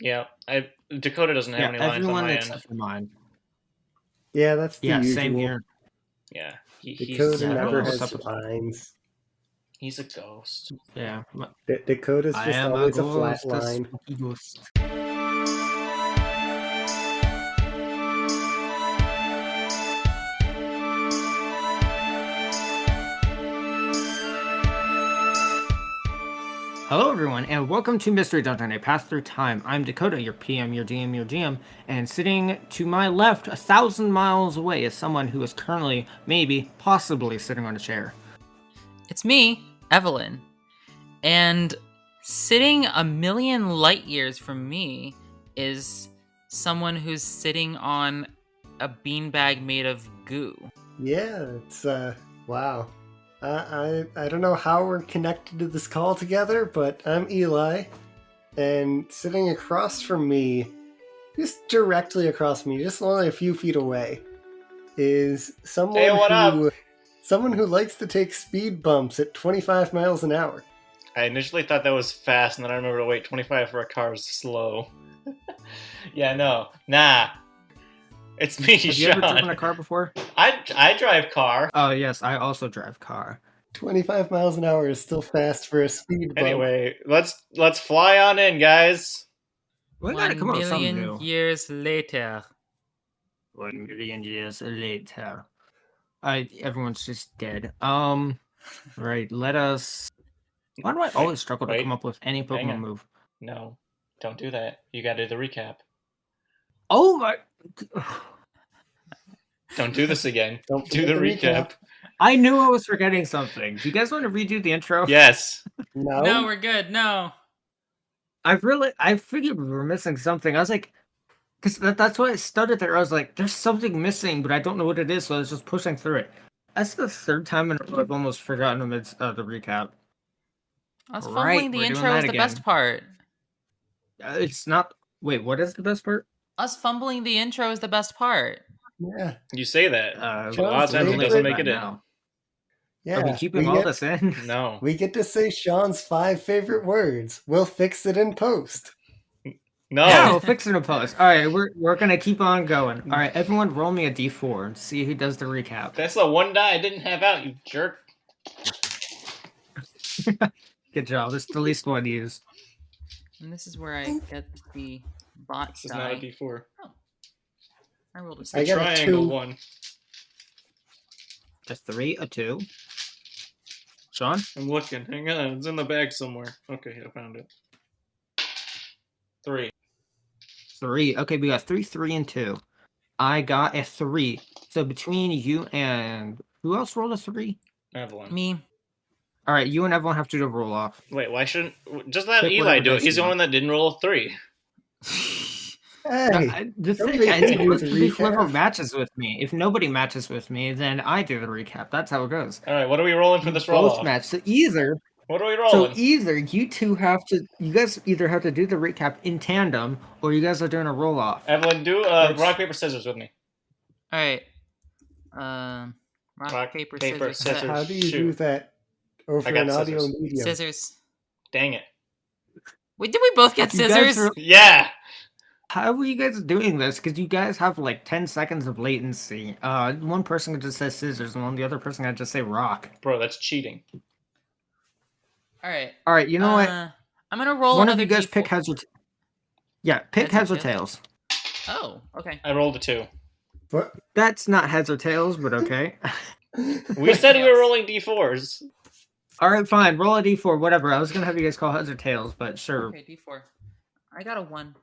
Yeah, Dakota doesn't have any lines on everyone my except end. for mine. Yeah, that's the usual. Same here. Yeah, Dakota I never don't know what's has up with lines. he's a ghost. Yeah. Dakota's I just am always a flat ghost, line. spooky ghost. Hello, everyone, and welcome to Mystery Dungeon, a path through time. I'm Dakota, your PM, your DM, your GM, and sitting to my left, 1,000 miles away, is someone who is currently, maybe, possibly sitting on a chair. It's me, Evelyn. And sitting a million light years from me is someone who's sitting on a beanbag made of goo. Yeah, it's wow. I don't know how we're connected to this call together, but I'm Eli, and sitting across from me, just directly across me, just only a few feet away, is someone someone who likes to take speed bumps at 25 miles an hour. I initially thought that was fast, and then I remember to wait 25 for a car is slow. Yeah, no, nah. It's me, Have you Shawn. ever driven a car before? I drive car. Oh, yes, I also drive car. 25 miles an hour is still fast for a speed bump. Anyway, let's fly on in, guys. We gotta come up with something 1 new. million years later. 1 million years later. Everyone's just dead. Right, let us... Why do I always struggle to come up with any Pokemon move? No, don't do that. You gotta do the recap. Oh my... Don't do this again. Don't do the recap. I knew I was forgetting something. Do you guys want to redo the intro? Yes. No, we're good. No. I figured we were missing something. I was like, because that's why I started there. I was like, there's something missing, but I don't know what it is, so I was just pushing through it. That's the third time in a row I've almost forgotten amidst the recap. Us fumbling the intro is the best part. It's not... Wait, what is the best part? Us fumbling the intro is the best part. Yeah. You say that. Shawn's a lot of times it doesn't make it in. Now. Yeah. Are we keeping all this in? No. We get to say Shawn's 5 favorite words. We'll fix it in post. No. Yeah, we'll fix it in post. All right, we're gonna keep on going. All right, everyone, roll me a d4 and see who does the recap. That's the one die I didn't have out, you jerk. Good job. This is the least one used. And this is where I get the bot This is die. not a d4. Oh. I rolled a It's 6. the triangle one. A 3, a 2. Shawn? I'm looking. Hang on. It's in the bag somewhere. Okay, I found it. 3. 3. Okay, we got 3, 3, and 2. I got a 3. So between you and... Who else rolled a 3? Evelyn. Me. All right, you and Evelyn have to do a roll off. Wait, why shouldn't... Just let Pick Eli do it. dice He's you the one that didn't roll a 3. Hey, It's don't supposed to be recap. whoever matches with me. If nobody matches with me, then I do the recap. That's how it goes. All right, what are we rolling for this roll Both off? match. So either What are we rolling? you two have to. You guys either have to do the recap in tandem, or you guys are doing a roll off. Evelyn, do rock, paper, scissors with me. All right. Rock, paper, scissors. How do you do that over an audio scissors. medium? Scissors. Dang it. Wait, did we both get You guys scissors? Yeah! How are you guys doing this? Because you guys have like 10 seconds of latency. One person can just say scissors, and the other person can just say rock. Bro, that's cheating. All right. All right, you know what? I'm gonna roll One of another you guys D4. pick heads or pick heads or tails. Oh, okay. I rolled a 2. What? That's not heads or tails, but okay. We said we were rolling d4s. All right, fine. Roll a d4, whatever. I was gonna have you guys call heads or tails, but sure. Okay, D4. I got a 1.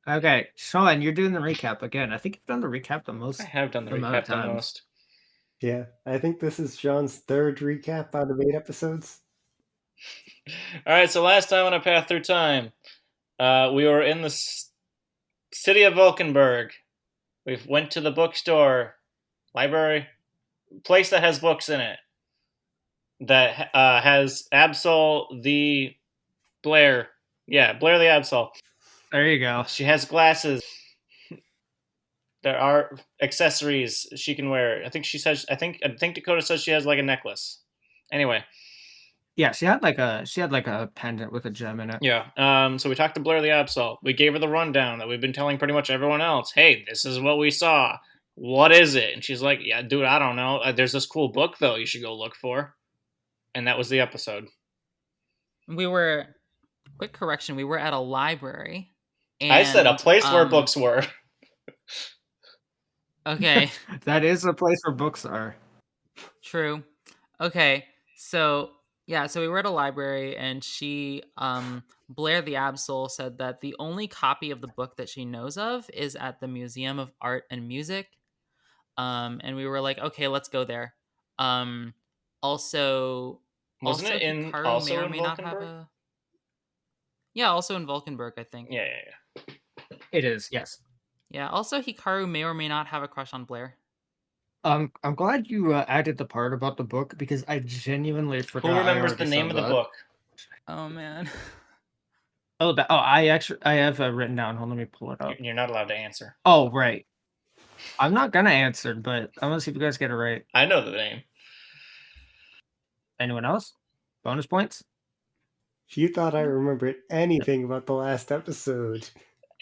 Okay, Shawn, you're doing the recap again. I think you've done the recap the most. I have done the amount of recap the times. most. Yeah, I think this is Shawn's 3rd recap out of 8 episodes. All right, so last time on A Path Through Time, we were in the city of Vulcanburg. We went to the bookstore, library, place that has books in it, that has Absol the Blair. Yeah, Blair the Absol. There you go. She has glasses. There are accessories she can wear. I think Dakota says she has like a necklace. Anyway, Yeah, she had like a pendant with a gem in it. Yeah. So we talked to Blair the Absol. We gave her the rundown that we've been telling pretty much everyone else. Hey, this is what we saw. What is it? And she's like, yeah, dude, I don't know. There's this cool book though you should go look for. And that was the episode. Quick correction, we were at a library. And, I said a place where books were. Okay. That is a place where books are. True. Okay. So we were at a library, and she, Blair the Absol, said that the only copy of the book that she knows of is at the Museum of Art and Music. And we were like, okay, let's go there. Also, Wasn't it in Hikaru also may or in may not have Valkenburg? Yeah, also in Valkenburg, I think. Yeah. It is, yes. Yeah, also Hikaru may or may not have a crush on Blair. I'm glad you added the part about the book because I genuinely forgot. Who remembers I the already name said of the that. book? Oh man. I have written down. Hold on, let me pull it up. You're not allowed to answer. Oh, right. I'm not gonna answer, but I want to see if you guys get it right. I know the name. Anyone else? Bonus points? You thought I remembered anything about the last episode.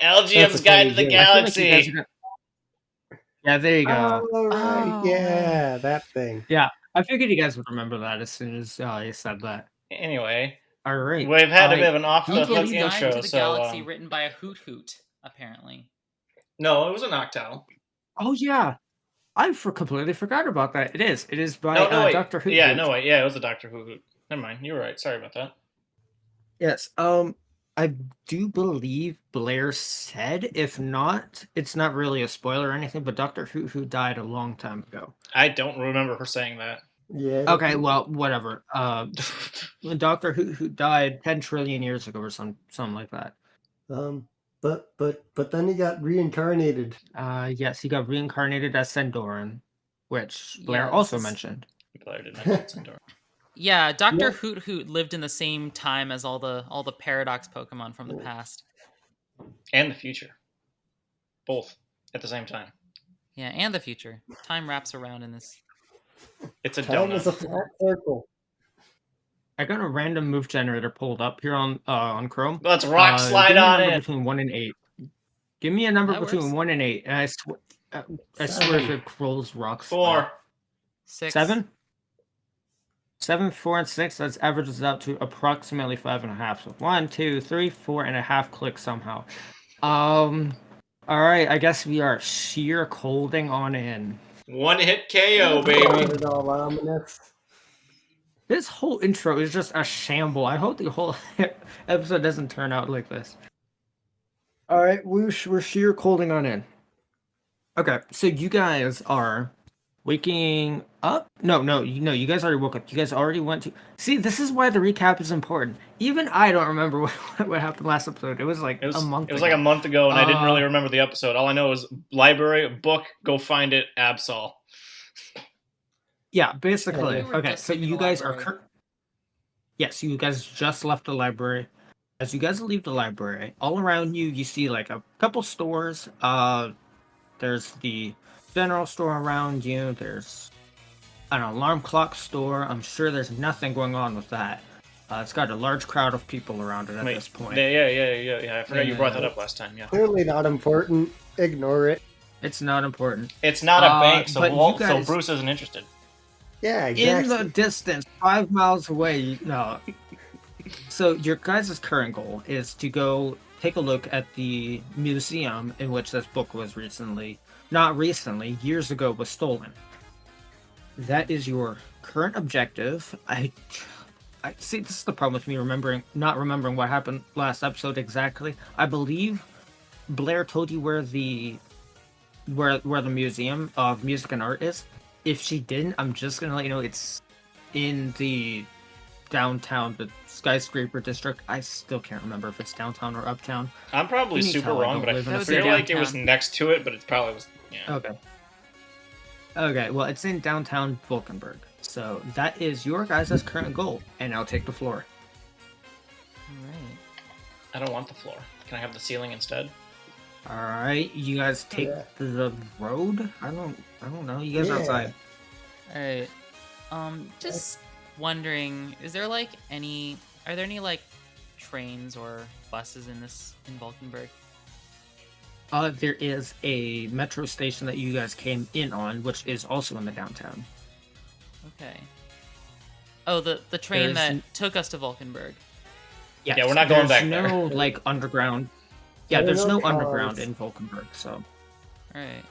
Elgyem's Guide to the Galaxy. Yeah, there you go. Oh, right. Oh, Yeah, that thing. Yeah, I figured you guys would remember that as soon as you said that. Anyway, All right. we've had a bit of an off the hook Elgyem's Guide intro. to the Galaxy, written by a hoot hoot, apparently. No, it was a Noctowl. Oh yeah, I completely forgot about that. It is. It is by wait. Dr. Who. Yeah, no, wait. Yeah, it was a Doctor Who. Never mind. You were right. Sorry about that. Yes. I do believe Blair said, if not, it's not really a spoiler or anything, but Dr. Who died a long time ago. I don't remember her saying that. Yeah. Okay, well, whatever. Dr. Who died 10 trillion years ago or something like that. But then he got reincarnated. Yes, he got reincarnated as Sendoran, which Blair Yeah, also mentioned. Blair did mention Cyndaquil. Yeah, Dr. Yeah. Hoot Hoot lived in the same time as all the Paradox Pokemon from the past. And the future. Both at the same time. Yeah, and the future. Time wraps around in this. It's a Time donut. is a flat circle. I got a random move generator pulled up here on Chrome. Let's rock slide give me a on number in. between 1 and 8. Give me a number That between works. 1 and 8, and I swear if it rolls rocks. 4. 6. 7? 7, 4, and 6. That averages out to approximately 5.5. So 1, 2, 3, 4.5 clicks somehow. All right. I guess we are sheer colding on in. One hit KO, baby. Sounded all ominous. This whole intro is just a shamble. I hope the whole episode doesn't turn out like this. All right, we're sheer colding on in. Okay, so you guys are waking up. No, you guys already woke up. You guys already went to. See, this is why the recap is important. Even I don't remember what happened last episode. It was like a month. It was like a month ago, and I didn't really remember the episode. All I know is library, book, go find it, Absol. Yeah, basically. We were Okay, just so leaving you the guys library. are. Yes, you guys just left the library. As you guys leave the library, all around you, you see like a couple stores. There's the general store around you. There's an alarm clock store. I'm sure there's nothing going on with that. It's got a large crowd of people around it at this point. Yeah. I forgot you brought that up last time. Yeah. Clearly not important. Ignore it. It's not important. It's not a bank, so but you so guys- Bruce isn't interested. Yeah, exactly. In the distance, 5 miles away. No. So your guys' current goal is to go take a look at the museum in which this book was years ago was stolen. That is your current objective. I see. This is the problem with me not remembering what happened last episode exactly. I believe Blair told you where the Museum of Music and Art is. If she didn't, I'm just gonna let you know it's in the downtown, the skyscraper district. I still can't remember if it's downtown or uptown. I'm probably You can super tell I wrong, don't but I live in a feel city. like it was Downtown. next to it, but it probably was. Yeah. Okay, well, it's in downtown Valkenburg. So that is your guys' current goal, and I'll take the floor. Alright. I don't want the floor. Can I have the ceiling instead? All right, you guys take Yeah. the road. I don't know. You guys are Yeah. outside. Alright. Just wondering, are there any like trains or buses in Valkenburg? There is a metro station that you guys came in on, which is also in the downtown. Okay. Oh, the train There's- that took us to Valkenburg. Yes, Yeah, we're not going there's back no there. like underground. Yeah, There are there's no no underground cars. in Valkenburg, so All right.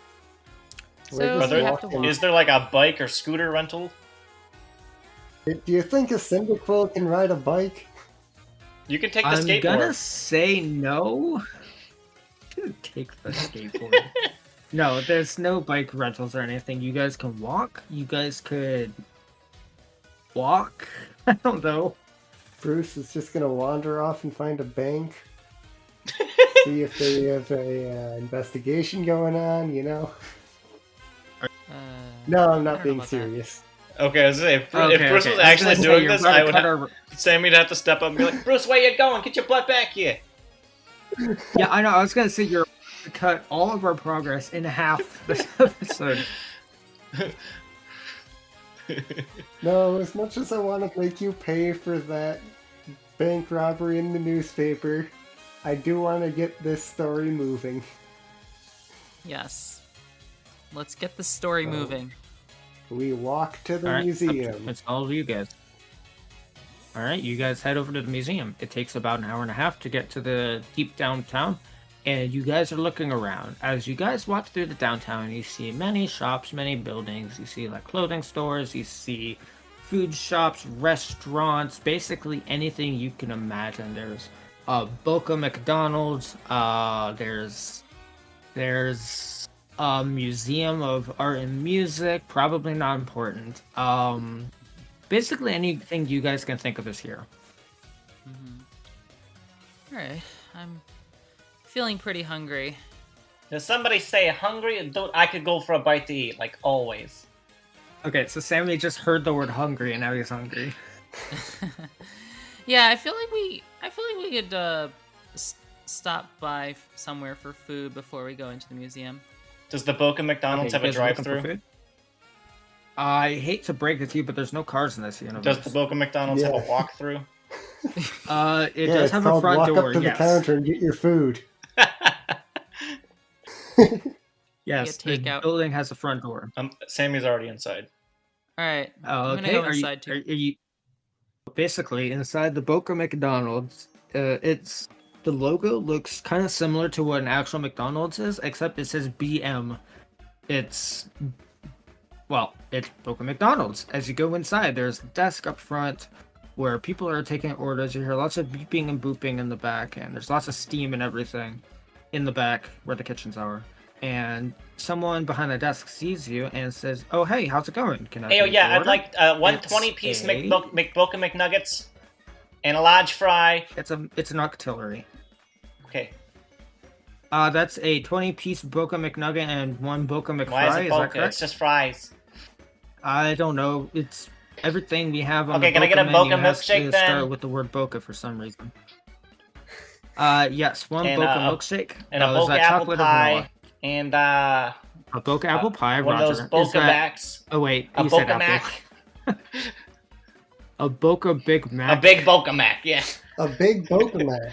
We're So just we have to walking. walk. Is there like a bike or scooter rental? Do you think a Cyndaquil can ride a bike? You can take the I'm skateboard. gonna say no. Take the skateboard. No, there's no bike rentals or anything. You guys can walk. You guys could walk. I don't know. Bruce is just gonna wander off and find a bank. See if they have a investigation going on, you know? No, I'm I not don't being know about that. serious. Okay, I was gonna say, if Okay, Bruce okay. was I actually gonna say doing you're this, about to I would cut have, our- Sammy'd have to step up and be like, Bruce, where you going? Get your butt back here. Yeah, I know. I was gonna say you're about to cut all of our progress in half this episode. No, as much as I want to make you pay for that bank robbery in the newspaper, I do want to get this story moving. Yes. Let's get the story Oh. moving. We walk to the All right, museum. it's all of you guys. All right, you guys head over to the museum. It takes about an hour and a half to get to the deep downtown, and you guys are looking around. As you guys walk through the downtown, you see many shops, many buildings. You see like clothing stores. You see food shops, restaurants, basically anything you can imagine. There's Boca McDonald's. There's a museum of art and music. Probably not important. Basically anything you guys can think of is here. All right. I'm feeling pretty hungry. Does somebody say hungry? Don't, I could go for a bite to eat, like always. Okay, so Sammy just heard the word hungry and now he's hungry. Yeah, I feel like we could stop by somewhere for food before we go into the museum. Does the Boca McDonald's Okay, you have a guys are looking for drive-through? food? I hate to break it to you, but there's no cars in this universe. Does the Boca McDonald's have a Yeah. walk-through? It Yeah, does it's have a called front walk door, up to yes. the counter and get your food. Yes, Get the takeout. building has a front door. Sammy's already inside. All right. Oh, I'm gonna okay. go Are you, inside too. are you basically inside the Boca McDonald's? It's the logo looks kind of similar to what an actual McDonald's is, except it says BM. It's Boca McDonald's. As you go inside, there's a desk up front where people are taking orders. You hear lots of beeping and booping in the back, and there's lots of steam and everything in the back where the kitchens are. And someone behind the desk sees you and says, "Oh, hey, how's it going? Can I?" Hey, oh take yeah, your I'd order?" like one 20-piece a- Boca McNuggets and a large fry. It's an artillery. Okay, That's a 20-piece Boca McNugget and one Boca McFry. why is it Is that Boca? correct? It's just fries. I don't know. It's everything we have on Okay, the can I Boca get a menu Boca has milkshake to then? start with the word Boca for some reason. Yes, one And, Boca a- milkshake. And a Is Boca that apple chocolate or pie. vanilla? And A Boca apple pie, one Roger. of those Is Boca that- Macs. Oh wait, A you said Boca apple. Mac. A Boca Big Mac. A big Boca Mac, yeah. A big Boca Mac.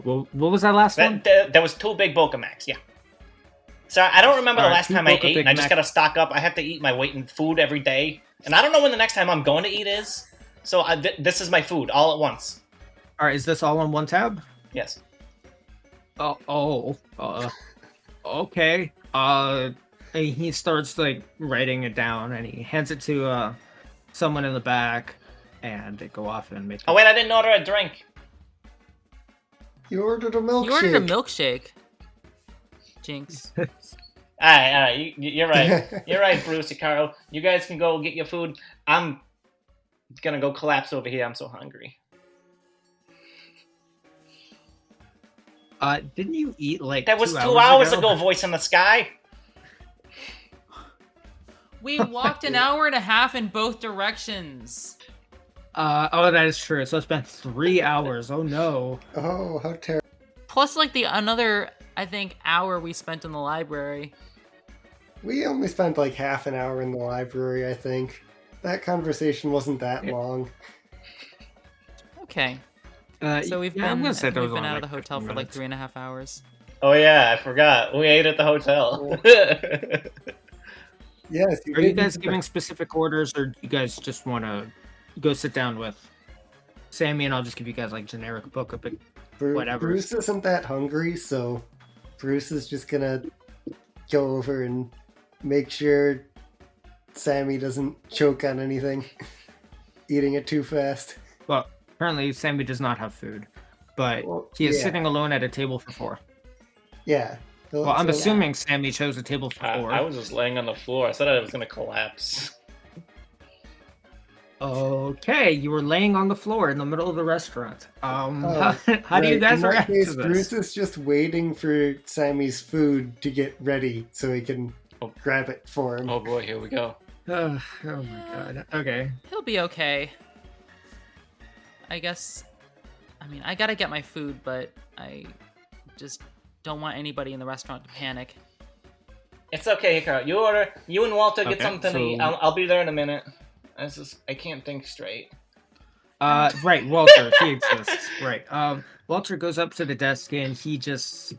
What was that last one? There was 2 big Boca Macs, yeah. Sorry, I don't remember the Alright, last 2 time I Boca ate, Big and I just Mac. gotta stock up. I have to eat my weight in food every day. And I don't know when the next time I'm going to eat is. So this is my food, all at once. All right, is this all on one tab? Yes. Okay. And he starts like writing it down, and he hands it to someone in the back, and they go off and make. Oh wait, I didn't order a drink. You ordered a milkshake. You ordered a milkshake. Jinx. Alright, you're right. You're right, Bruce, Hikaru. You guys can go get your food. I'm gonna go collapse over here. I'm so hungry. Didn't you eat like That was 2 2 hours ago, voice in the sky. We walked an hour and a half in both directions. That is true. So it's been 3 hours. Oh no. Oh, how terrible. Plus, like, another, I think, hour we spent in the library. We only spent like half an hour in the library, I think. That conversation wasn't that Yeah. long. Okay. So we've yeah, I'm been gonna say that was out only, of the hotel 15 for like minutes. 3.5 hours. Oh yeah, I forgot. We ate at the hotel. Yes, Are you did guys eat giving specific orders, or do you guys just want to go sit down with Sammy, and I'll just give you guys like generic book up? whatever. Bruce isn't that hungry, so Bruce is just gonna go over and make sure Sammy doesn't choke on anything, eating it too fast. Well, apparently Sammy does not have food, but Well, he is yeah. sitting alone at a table for 4. Yeah. Well, I'm So- assuming Sammy chose a table for 4. I was just laying on the floor. I said I was gonna collapse. Okay, you were laying on the floor in the middle of the restaurant. Oh, how do you right, guys in that react case, to this? Bruce is just waiting for Sammy's food to get ready so he can grab it for him. Oh boy, here we go. Oh my god. Okay. He'll be okay. I guess. I mean, I gotta get my food, but I just don't want anybody in the restaurant to panic. It's okay, Hikaru. You order. You and Walter get Okay, something to eat. so- I'll be there in a minute. I can't think straight. Right, Walter, he exists. Right. Walter goes up to the desk and he just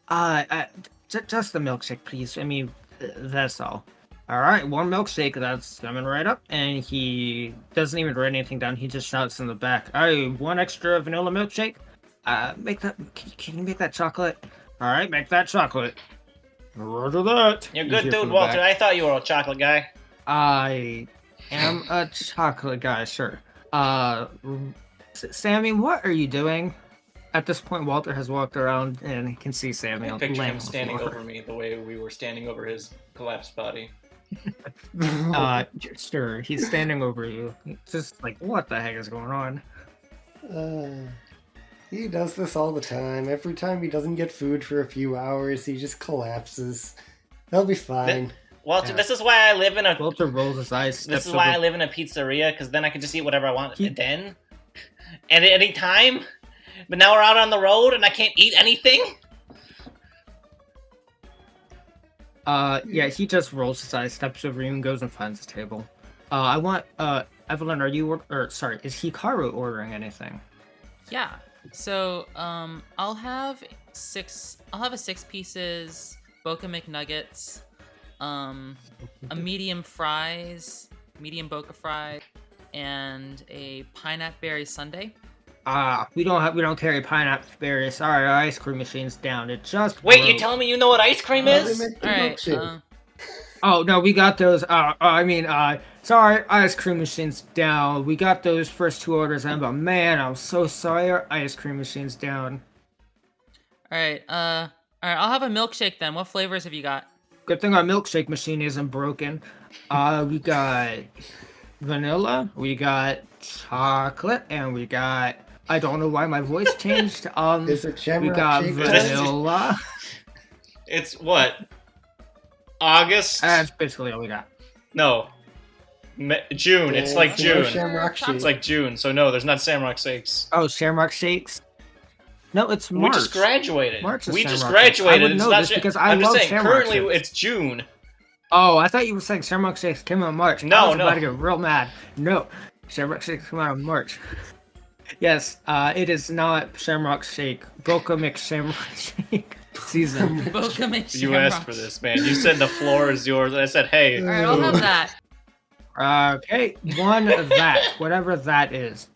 just the milkshake, please. I mean, that's all. All right, one milkshake. That's coming right up, and he doesn't even write anything down. He just shouts in the back, "Hey, one extra vanilla milkshake. Make that. Can you make that chocolate? All right, make that chocolate. Roger that." You're You good, hear from dude, the Walter. back. I thought you were a chocolate guy. I am a chocolate guy, sure. Sammy, what are you doing? At this point, Walter has walked around and he can see Sammy I on picture laying him on the standing floor. over me the way we were standing over his collapsed body. Sure, he's standing over you. It's just like, what the heck is going on? He does this all the time. Every time he doesn't get food for a few hours, he just collapses. He'll be fine. Walter, Yeah. this is why I live in a. Walter rolls his eyes. This is why I live in a pizzeria, because then I can just eat whatever I want then, and at any time. But now we're out on the road and I can't eat anything. Yeah, he just rolls his eyes, steps over you, and goes and finds the table. I want, Evelyn, is Hikaru ordering anything? Yeah. So, I'll have a 6 pieces Boca McNuggets, a medium fries, medium Boca fries, and a pineapple berry sundae. We don't carry pineapple berries. Sorry, our ice cream machine's down. It just Wait, broke. you're telling me you know what ice cream How do is? they make the All right. milkshake? Oh no, we got those. Sorry, ice cream machine's down. We got those first 2 orders in, but man, I'm so sorry, our ice cream machine's down. All right. I'll have a milkshake then. What flavors have you got? Good thing our milkshake machine isn't broken. We got vanilla, we got chocolate, and we got. I don't know why my voice changed. Is it We Shamrock got Shake? vanilla. It's what? August? That's basically all we got. No. June. It's like Yeah, June. Shamrock Shake. It's like June, so no, there's not Shamrock Shakes. Oh, Shamrock Shakes. No, it's We March. just graduated. March is We just Shamrock Shakes. I graduated. would It's know not this Sha- because I I'm just love saying, Shamrock currently Shakes. it's June. Oh, I thought you were saying Shamrock Shakes came out in March. No, I was no. about to get real mad. No, Shamrock Shakes come out in March. Yes, it is not Shamrock Shake. Boca McShamrock Shake season. Boca makes You asked for this, man. You said the floor is yours, and I said, hey. All right, I'll have that. Okay, one of that, whatever that is.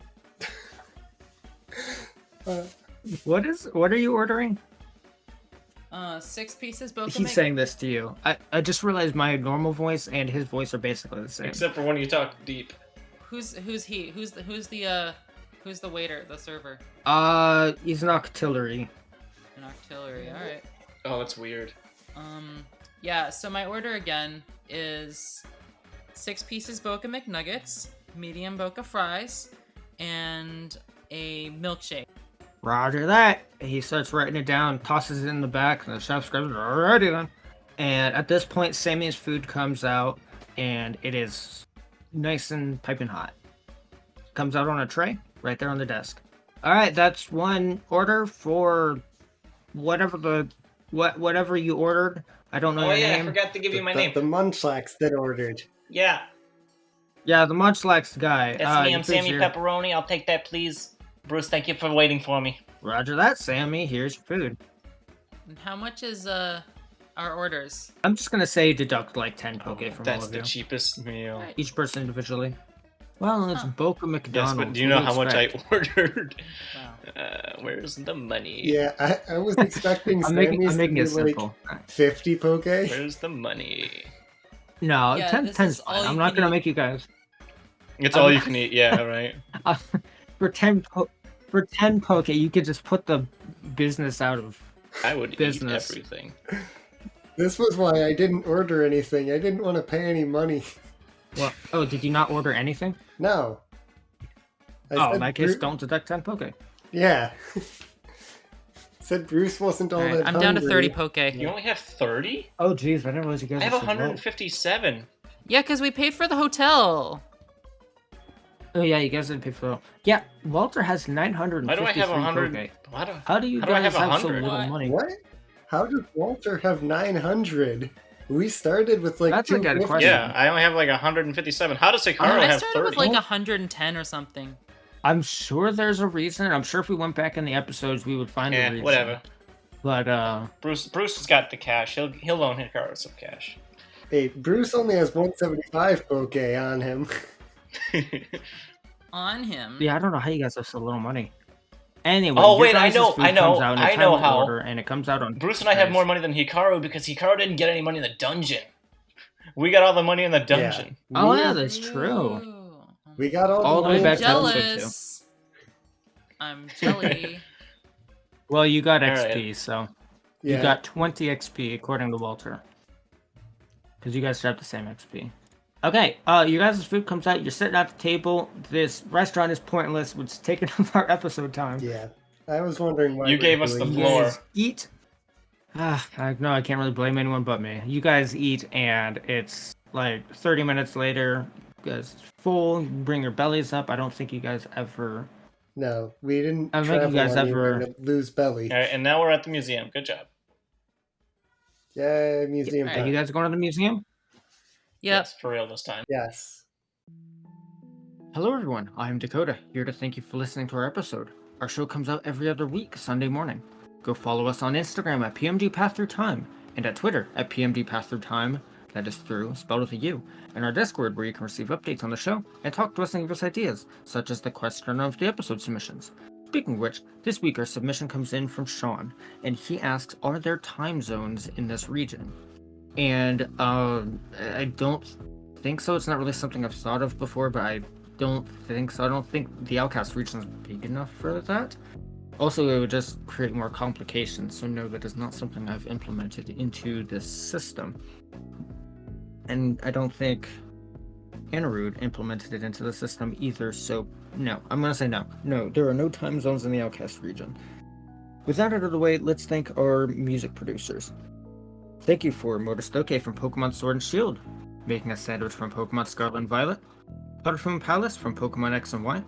What are you ordering? 6 pieces Boca He's Mc- saying this to you. I just realized my normal voice and his voice are basically the same. Except for when you talk deep. Who's he? Who's the waiter, the server? He's an artillery. An artillery. All right. Oh, that's weird. Yeah. So my order again is 6 pieces Boca McNuggets, medium Boca fries, and a milkshake. Roger that. He starts writing it down, tosses it in the back, and the chef screams, "Alrighty then." And at this point, Sammy's food comes out, and it is nice and piping hot. Comes out on a tray, right there on the desk. All right, that's one order for whatever the whatever you ordered. I don't know Oh your yeah, I name. forgot to give you my the name. Munchlax that ordered. Yeah, Yeah, the Munchlax guy. that's me. your I'm food's Sammy here. Pepperoni. I'll take that, please. Bruce, thank you for waiting for me. Roger that, Sammy. Here's your food. And how much is our orders? I'm just gonna say deduct like 10 poke from all That's of the you. cheapest meal. Alright. Each person individually. Well, it's Huh. Boca Yes, McDonald's. but do you What know how much I expect? ordered? Wow. Where's the money? Yeah, I was expecting I'm Sammy's making to it be like simple. 50 poke. Where's the money? No, Yeah, 10, this 10's is all fine. you I'm not can gonna eat. make you guys. It's all you can eat. Yeah, right. For 10 poke, you could just put the business out of. I would Business. eat everything. This was why I didn't order anything. I didn't want to pay any money. Well, oh, did you not order anything? No. I Oh, said in that case, Bru- don't deduct 10 poke. Yeah. Said Bruce wasn't all Alright, that I'm down to 30 hungry. poke. You only have 30? Oh, jeez, I didn't realize you guys I have were so low. 157. Yeah, because we paid for the hotel. Oh, yeah, you guys didn't pay for it. Yeah, Walter has 953 Why do I have 100? poke. How do you How do I guys have have so 100? little What? money? What? How did Walter have 900? We started with like That's a good 250. question. Yeah, I only have like 157. How does Hikaru I have started 30? with like 110 or something. I'm sure there's a reason. I'm sure if we went back in the episodes, we would find a Yeah, reason. whatever. But, Bruce has got the cash. He'll loan Hikaru some cash. Hey, Bruce only has 175 poke on him. On him. yeah, I don't know how you guys have so little money. Anyway, Oh, your wait, I guys' know, food I know, comes out in a I know timely how. order, and it comes out on Bruce and I have trays. more money than Hikaru because Hikaru didn't get any money in the dungeon. We got all the money in the dungeon. Oh, We- yeah, that's true. Ooh. We got All the the way money back in to episode Jealous. I'm jelly. Well, you got All XP, right. so Yeah. you got 20 XP according to Walter. Because you guys have the same XP. Okay, you guys' food comes out. You're sitting at the table. This restaurant is pointless. It's taking up our episode time. Yeah. I was wondering why You we're gave us the doing You floor. guys eat. No, I can't really blame anyone but me. You guys eat, and it's like 30 minutes later. You guys are full. You bring your bellies up. I don't think you guys ever. No, we didn't I don't think you travel guys anywhere ever- to lose belly. All right, and now we're at the museum. Good job. Yay, museum Alright, Are time. you guys going to the museum? Yep. Yes, for real this time. Yes. Hello, everyone. I'm Dakota, here to thank you for listening to our episode. Our show comes out every other week, Sunday morning. Go follow us on Instagram at PMDPathThroughTime and at Twitter at PMDPathThroughTime. That is through, spelled with a U. And our Discord, where you can receive updates on the show and talk to us and give us ideas, such as the question of the episode submissions. Speaking of which, this week our submission comes in from Shawn, and he asks, are there time zones in this region? And I don't think so. It's not really something I've thought of before, but I don't think so. I don't think the Outcast region is big enough for that. Also, it would just create more complications, so no, that is not something I've implemented into this system. And I don't think Anarude implemented it into the system either, so no. I'm gonna say no. No, there are no time zones in the Outcast region. With that out of the way, let's thank our music producers. Thank you for Motorstoke from Pokemon Sword and Shield, Making a Sandwich from Pokemon Scarlet and Violet, Butterfree Palace from Pokemon X and Y,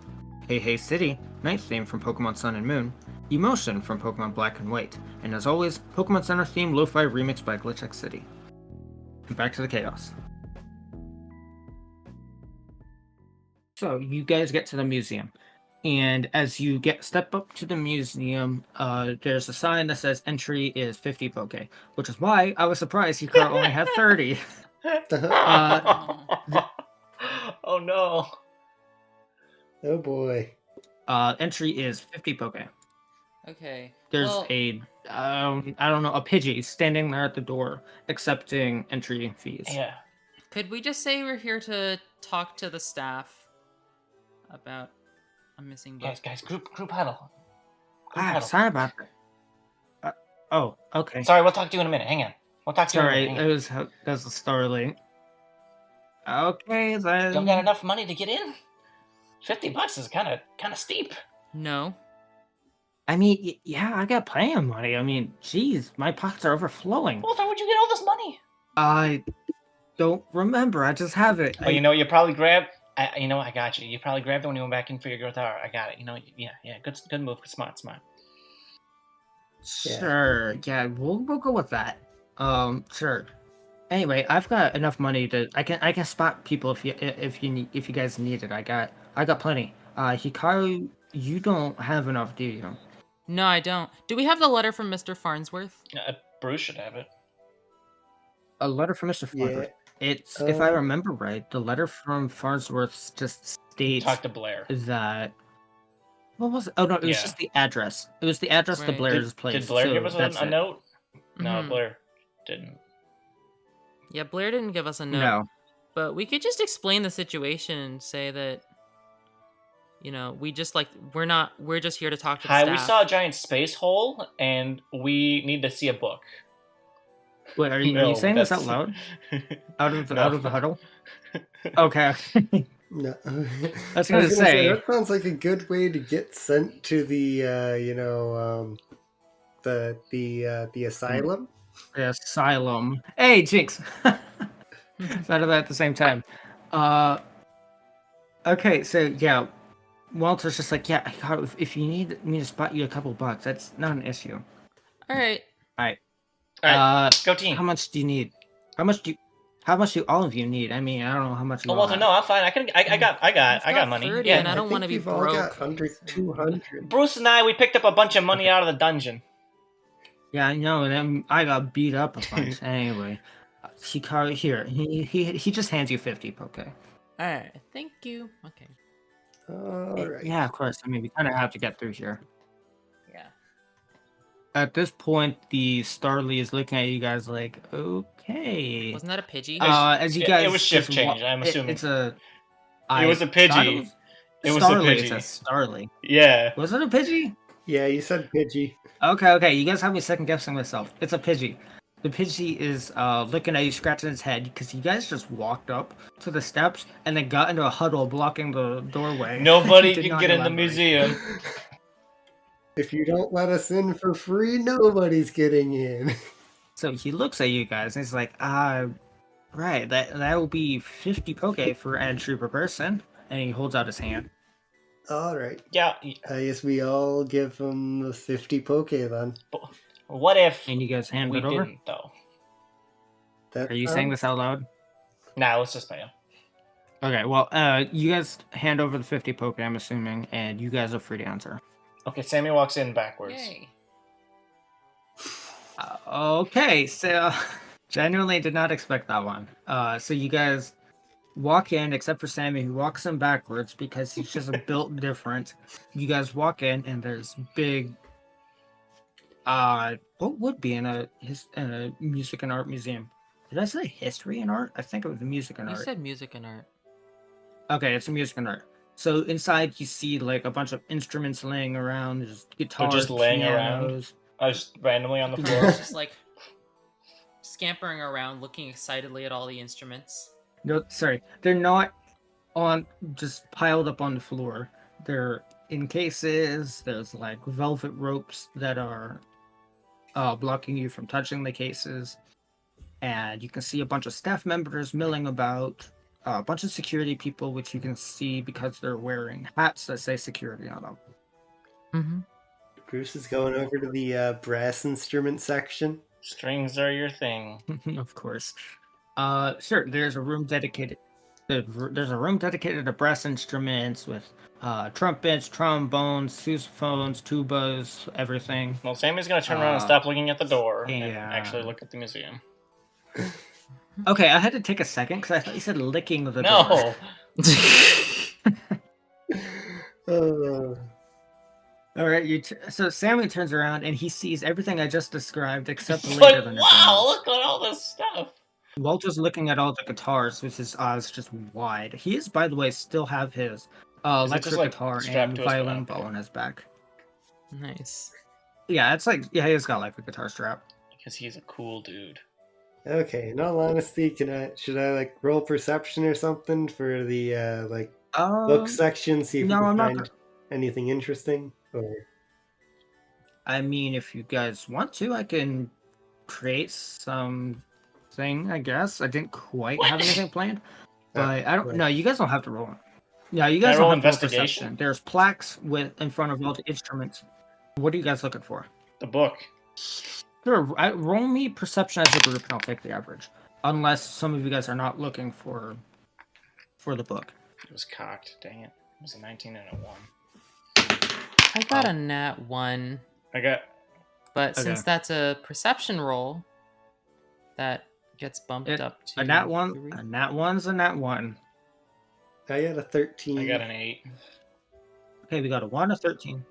Hey Hey City, Night Theme from Pokemon Sun and Moon, Emotion from Pokemon Black and White, and as always, Pokemon Center theme Lo-Fi remix by Glitch X City. And back to the chaos. So you guys get to the museum, and as you step up to the museum, there's a sign that says entry is 50 poke, which is why I was surprised Hikaru only had 30. Oh no. Oh boy. Entry is 50 poke. Okay. There's well, I don't know, a Pidgey standing there at the door accepting entry fees. Yeah. could we just say we're here to talk to the staff about a missing book? Guys, group huddle. Group huddle. Sorry about that. Oh, okay. Sorry, we'll talk to you in a minute. Hang on. We'll talk to you Sorry, in a minute. that was the story. Okay, then. Don't got enough money to get in? $50 is kind of steep. No. I mean, yeah, I got plenty of money. I mean, geez, my pockets are overflowing. Walter, where'd you get all this money? I don't remember. I just have it. Well, you probably grabbed. I got you. You probably grabbed it when you went back in for your guitar. I got it. Yeah. Good move. Smart. Sure. Yeah, we'll go with that. Sure. Anyway, I've got enough money to I can spot people if you guys need it. I got plenty. Hikaru, you don't have enough, do you? No, I don't. Do we have the letter from Mr. Farnsworth? Bruce should have it. A letter from Mr. Yeah. Farnsworth. It's if I remember right, the letter from Farnsworth just states Talk to Blair. that. What was it? Oh no, it was Yeah. just the address. It was the address to Right. Blair's place. Did Blair so give us that's a it. note? No, Mhm. Blair didn't. Yeah, Blair didn't give us a note. No. But we could just explain the situation and say that, we just we're just here to talk to the Hi, staff. we saw a giant space hole, and we need to see a book. Wait, are you saying this out loud? Out of the huddle? Okay. No. I was gonna say that sounds like a good way to get sent to the the asylum. the asylum. Hey, Jinx. Thought of that at the same time. Okay, so yeah, Walter's just like, yeah, if you need me to spot you a couple bucks, that's not an issue. All right. All right, go team. How much do you need? How much do all of you need? I mean, I don't know how much. Oh, Walter, no, I'm fine. I got money. 30 Yeah, and I don't want to be we've all broke. got under 200. Bruce and we picked up a bunch of money out of the dungeon. Yeah, I know, and then I got beat up a bunch. Anyway, Hikaru here. He just hands you 50. Okay. All right. Thank you. Okay. All right. Yeah, of course. I mean, we kind of have to get through here. Yeah. At this point, the Starly is looking at you guys like, okay. Wasn't that a Pidgey? As you guys, It was shift just change, I'm assuming. it's a. It was a Pidgey. It was a Starly. Pidgey. It's a Starly. Yeah. Was it a Pidgey? Yeah, you said Pidgey. Okay. You guys have me second guessing myself. It's a Pidgey. The Pidgey is looking at you, scratching his head because you guys just walked up to the steps and then got into a huddle blocking the doorway. Nobody Did can not get in the elaborate. museum. If you don't let us in for free, nobody's getting in. So he looks at you guys and he's like, right, that will be 50 poke for an entry per person. And he holds out his hand. All right. Yeah. I guess we all give him the 50 poke then. What if And you guys hand we it over? didn't, though? That Are you saying this out loud? Nah, let's just pay him. Okay, well, you guys hand over the 50 poke, I'm assuming, and you guys are free to answer. Okay, Sammy walks in backwards. Yay. Okay, so genuinely did not expect that one. So you guys walk in, except for Sammy, who walks in backwards because he's just built different. You guys walk in, and there's big. What would be in a music and art museum? Did I say history and art? I think it was music and You art. said music and art. Okay, it's a music and art. So inside you see like a bunch of instruments laying around, there's guitars, just laying pianos. I was randomly on the It's floor. just like scampering around, looking excitedly at all the instruments. No, sorry, they're not on just piled up on the floor. They're in cases. There's like velvet ropes that are blocking you from touching the cases, and you can see a bunch of staff members milling about. A bunch of security people, which you can see because they're wearing hats that say security on them. Mm-hmm. Bruce is going over to the brass instrument section. Strings are your thing. Of course. Sure. There's a room dedicated. There's a room dedicated to brass instruments with trumpets, trombones, sousaphones, tubas, everything. Well, Sammy's gonna turn around and stop looking at the door and yeah. actually look at the museum. Okay, I had to take a second because I thought you said licking the door. No! All right, so Sammy turns around and he sees everything I just described except the Like, later than wow, look at all this stuff! Walter's looking at all the guitars with his eyes just wide. He is, by the way, still have his electric like, guitar strapped and to his violin back? bow on his back. Nice. Yeah, it's like he's got like a guitar strap. Because he's a cool dude. Okay, in all honesty, should I like roll perception or something for the like book section? See if no, we I'm can not find anything interesting. Or I mean, if you guys want to, I can create something. I guess I didn't quite have anything planned, but I don't. Right. No, you guys don't have to roll. Yeah, you guys Can I roll don't have to roll investigation? perception. There's plaques in front of all the instruments. What are you guys looking for? The book. Sure, roll me perception as a group, and I'll take the average. Unless some of you guys are not looking for the book. It was cocked. Dang it. It was a 19 and a 1. I got a nat 1, I got. but Okay. since that's a perception roll, that gets bumped up to A nat 1. 3. A nat 1's a nat 1. I got a 13. I got an 8. Okay, we got a 1, a 13,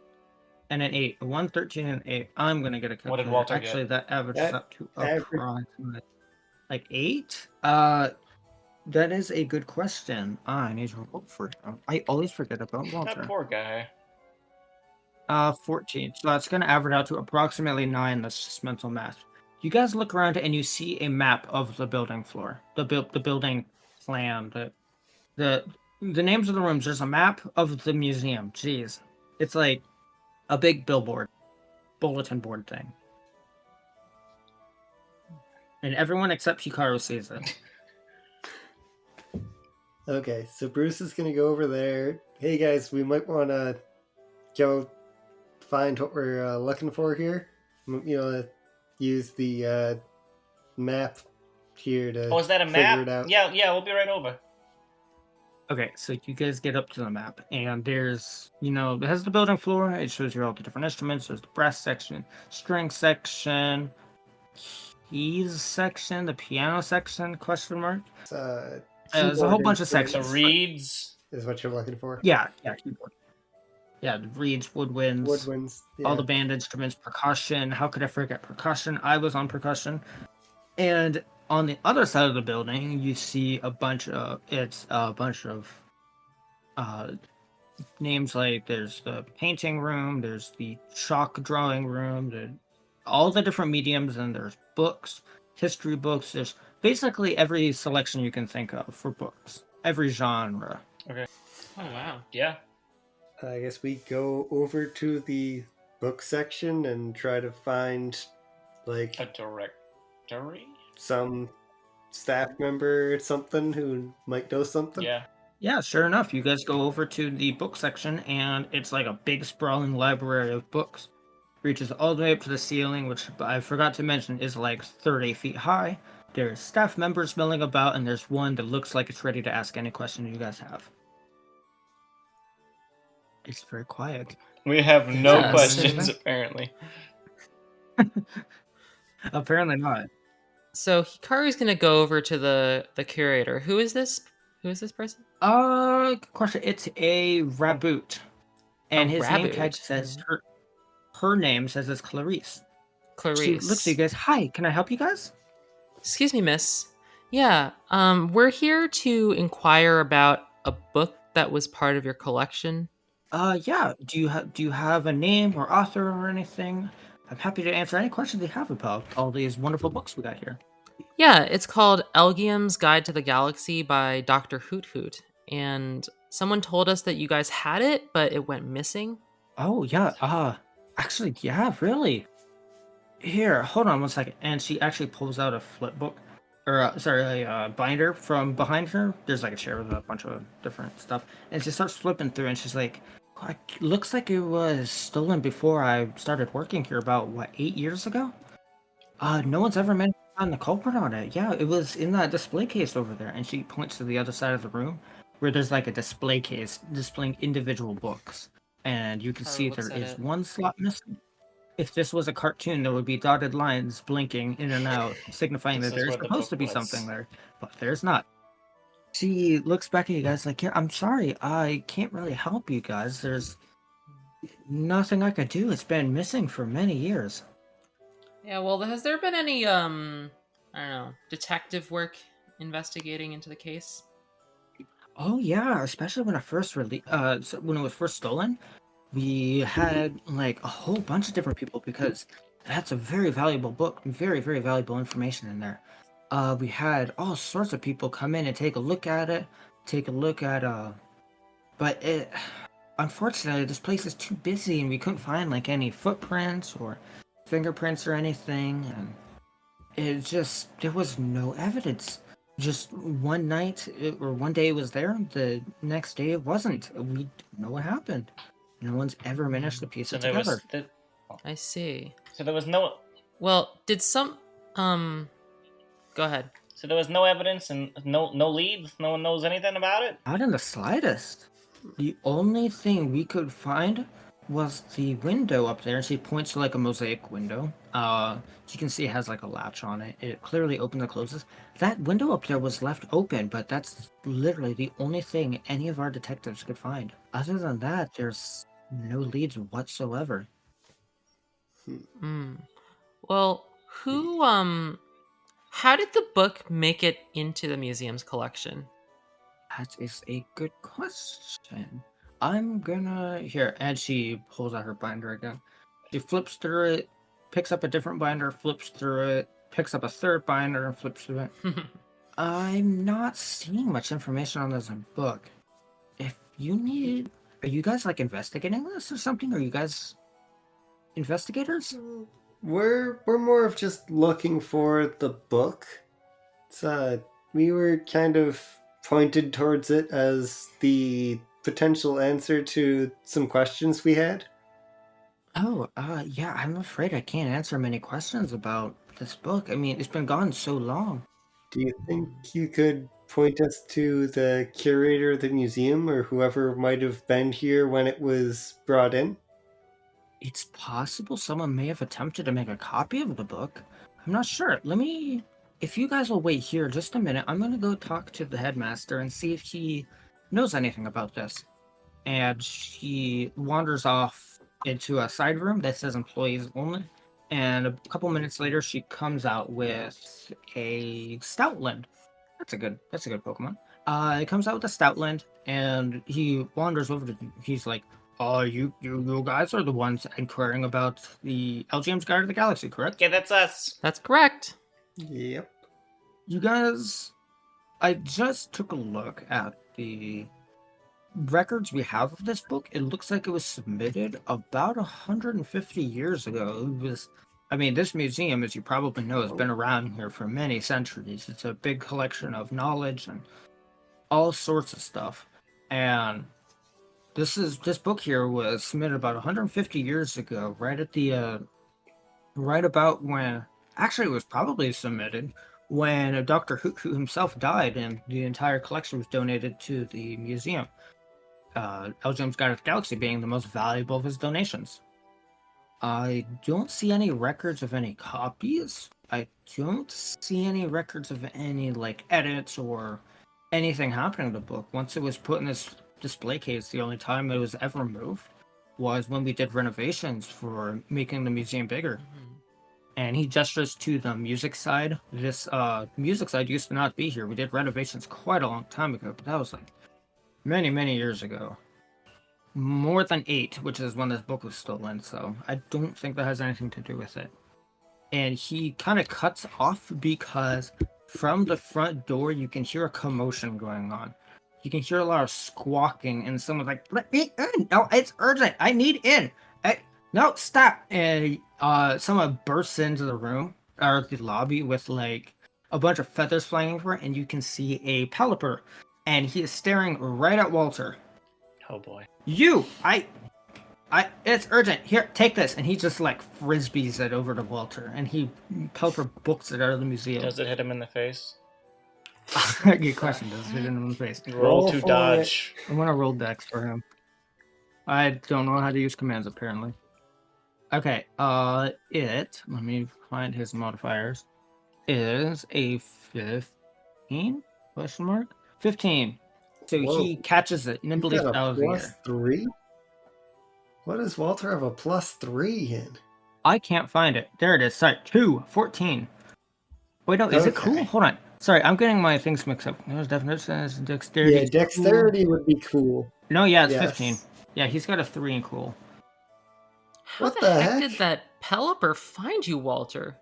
and an 8. A 1, 13, and an 8. I'm gonna get a calculator. What did Walter Actually, get? that averages up to average- approximately like 8. That is a good question. I need to roll for him. I always forget about That Walter. poor guy. 14. So that's gonna average out to approximately 9. That's just mental math. You guys look around and you see a map of the building floor, the building plan, the names of the rooms. There's a map of the museum. Jeez, it's like a big billboard, bulletin board thing, and everyone except Hikaru sees it. Okay, so Bruce is gonna go over there. Hey guys, we might want to go find what we're looking for here. Use the map here to Oh, is that a figure map? it out. Yeah, we'll be right over. Okay, so you guys get up to the map, and there's, it has the building floor. It shows you all the different instruments. There's the brass section, string section, keys section, the piano section, question mark. There's a whole bunch of The sections. reeds. Is what you're looking for. Yeah, keyboard. Yeah, the reeds, woodwinds, Woodwinds. Yeah. all the band instruments, percussion. How could I forget percussion? I was on percussion. And on the other side of the building, you see a bunch of names, like there's the painting room, there's the chalk drawing room, all the different mediums, and there's books, history books. There's basically every selection you can think of for books, every genre. Okay. Oh, wow. Yeah. I guess we go over to the book section and try to find like A directory? some staff member or something who might know something. Yeah. Yeah, sure enough, you guys go over to the book section, and it's like a big sprawling library of books. Reaches all the way up to the ceiling, which I forgot to mention is like 30 feet high. There's staff members milling about, and there's one that looks like it's ready to ask any question you guys have. It's very quiet. We have no Yeah, questions, so- apparently. Apparently not. So Hikaru's gonna go over to the curator. Who is this? Who is this person? Good question. It's a Raboot. And his name tag Raboot. says her name says it's Clarice. Clarice. She looks at you guys. Hi, can I help you guys? Excuse me, miss. Yeah, we're here to inquire about a book that was part of your collection. Yeah. Do you have a name or author or anything? I'm happy to answer any questions you have about all these wonderful books we got here. Yeah, it's called Elgyem's Guide to the Galaxy by Dr. Hoot Hoot. And someone told us that you guys had it, but it went missing. Oh yeah. Actually, yeah, really. Here, hold on one second. And she actually pulls out a flip book, or a binder from behind her. There's like a chair with a bunch of different stuff, and she starts flipping through, and she's like, "Looks like it was stolen before I started working here about 8 years ago. No one's ever managed to find the culprit on it. Yeah, it was in that display case over there." And she points to the other side of the room, where there's like a display case displaying individual books, and you can Hikaru see looks there at is it. one slot missing. If this was a cartoon, there would be dotted lines blinking in and out, signifying This that is there's where the supposed to book be was. something there, but there's not. She looks back at you guys like, "Yeah, I'm sorry, I can't really help you guys. There's nothing I could do. It's been missing for many years." Yeah, well, has there been any, I don't know, detective work investigating into the case? Oh yeah, especially when when it was first stolen, we had like a whole bunch of different people because that's a very valuable book, very very valuable information in there. We had all sorts of people come in and take a look at it, but it unfortunately this place is too busy and we couldn't find like any footprints or fingerprints or anything, and there was no evidence. Just one night or one day it was there, the next day it wasn't. We don't know what happened. No one's ever managed to piece So it there together. was I see. So there was no. Well, did some go ahead. So there was no evidence and no leads. No one knows anything about it. Not in the slightest. The only thing we could find was the window up there. She points to like a mosaic window. You can see it has like a latch on it. It clearly opens and closes. That window up there was left open, but that's literally the only thing any of our detectives could find. Other than that, there's no leads whatsoever. Well, who how did the book make it into the museum's collection? That is a good question. I'm gonna here, and she pulls out her binder again. She flips through it, picks up a different binder, flips through it, picks up a third binder, and flips through it. I'm not seeing much information on this book. If you need, are you guys like investigating this or something? Are you guys investigators? We're more of just looking for the book. It's, we were kind of pointed towards it as the potential answer to some questions we had. Oh, yeah, I'm afraid I can't answer many questions about this book. I mean, it's been gone so long. Do you think you could point us to the curator of the museum or whoever might have been here when it was brought in? It's possible someone may have attempted to make a copy of the book. I'm not sure. If you guys will wait here just a minute, I'm gonna go talk to the headmaster and see if he knows anything about this. And she wanders off into a side room that says employees only. And a couple minutes later, she comes out with a Stoutland. That's a good Pokemon. It comes out with a Stoutland, and he wanders over to. He's like, you guys are the ones inquiring about the Elgyem's Guide to the Galaxy, correct? Yeah, that's us. That's correct. Yep. You guys, I just took a look at the records we have of this book. It looks like it was submitted about 150 years ago. This museum, as you probably know, has been around here for many centuries. It's a big collection of knowledge and all sorts of stuff. And this book here was submitted about 150 years ago, right about when, actually it was probably submitted when Dr. Who himself died, and the entire collection was donated to the museum. Elgyem's Guide to the Galaxy being the most valuable of his donations. I don't see any records of any copies. I don't see any records of any edits or anything happening to the book. Once it was put in this display case, the only time it was ever moved was when we did renovations for making the museum bigger. And he gestures to the music side. This music side used to not be here. We did renovations quite a long time ago, but that was many, many years ago. More than 8, which is when this book was stolen, so I don't think that has anything to do with it. And he kind of cuts off because from the front door you can hear a commotion going on. You can hear a lot of squawking, and someone's like, "Let me in! No, it's urgent! I need in! No, stop!" And someone bursts into the room, or the lobby, with a bunch of feathers flying over it, and you can see a Pelipper. And he is staring right at Walter. Oh boy. It's urgent. Here, take this. And he just frisbees it over to Walter, and Pelipper books it out of the museum. Does it hit him in the face? Good question. Does it hit him in the face? Roll to dodge. I'm gonna roll dex for him. I don't know how to use commands apparently. Okay, let me find his modifiers. Is a 15? Question mark? 15. So Whoa. he catches it nimbly out of the air. +3? What does Walter have a +3 in? I can't find it. There it is. Sorry, 2. 14. Wait, no, is it cool? Hold on. Sorry, I'm getting my things mixed up. There's definition as dexterity. Yeah, dexterity would be cool. No, yeah, it's Yes. 15. Yeah, he's got a 3 in cool. How What the the heck heck? did that Pelipper find you, Walter?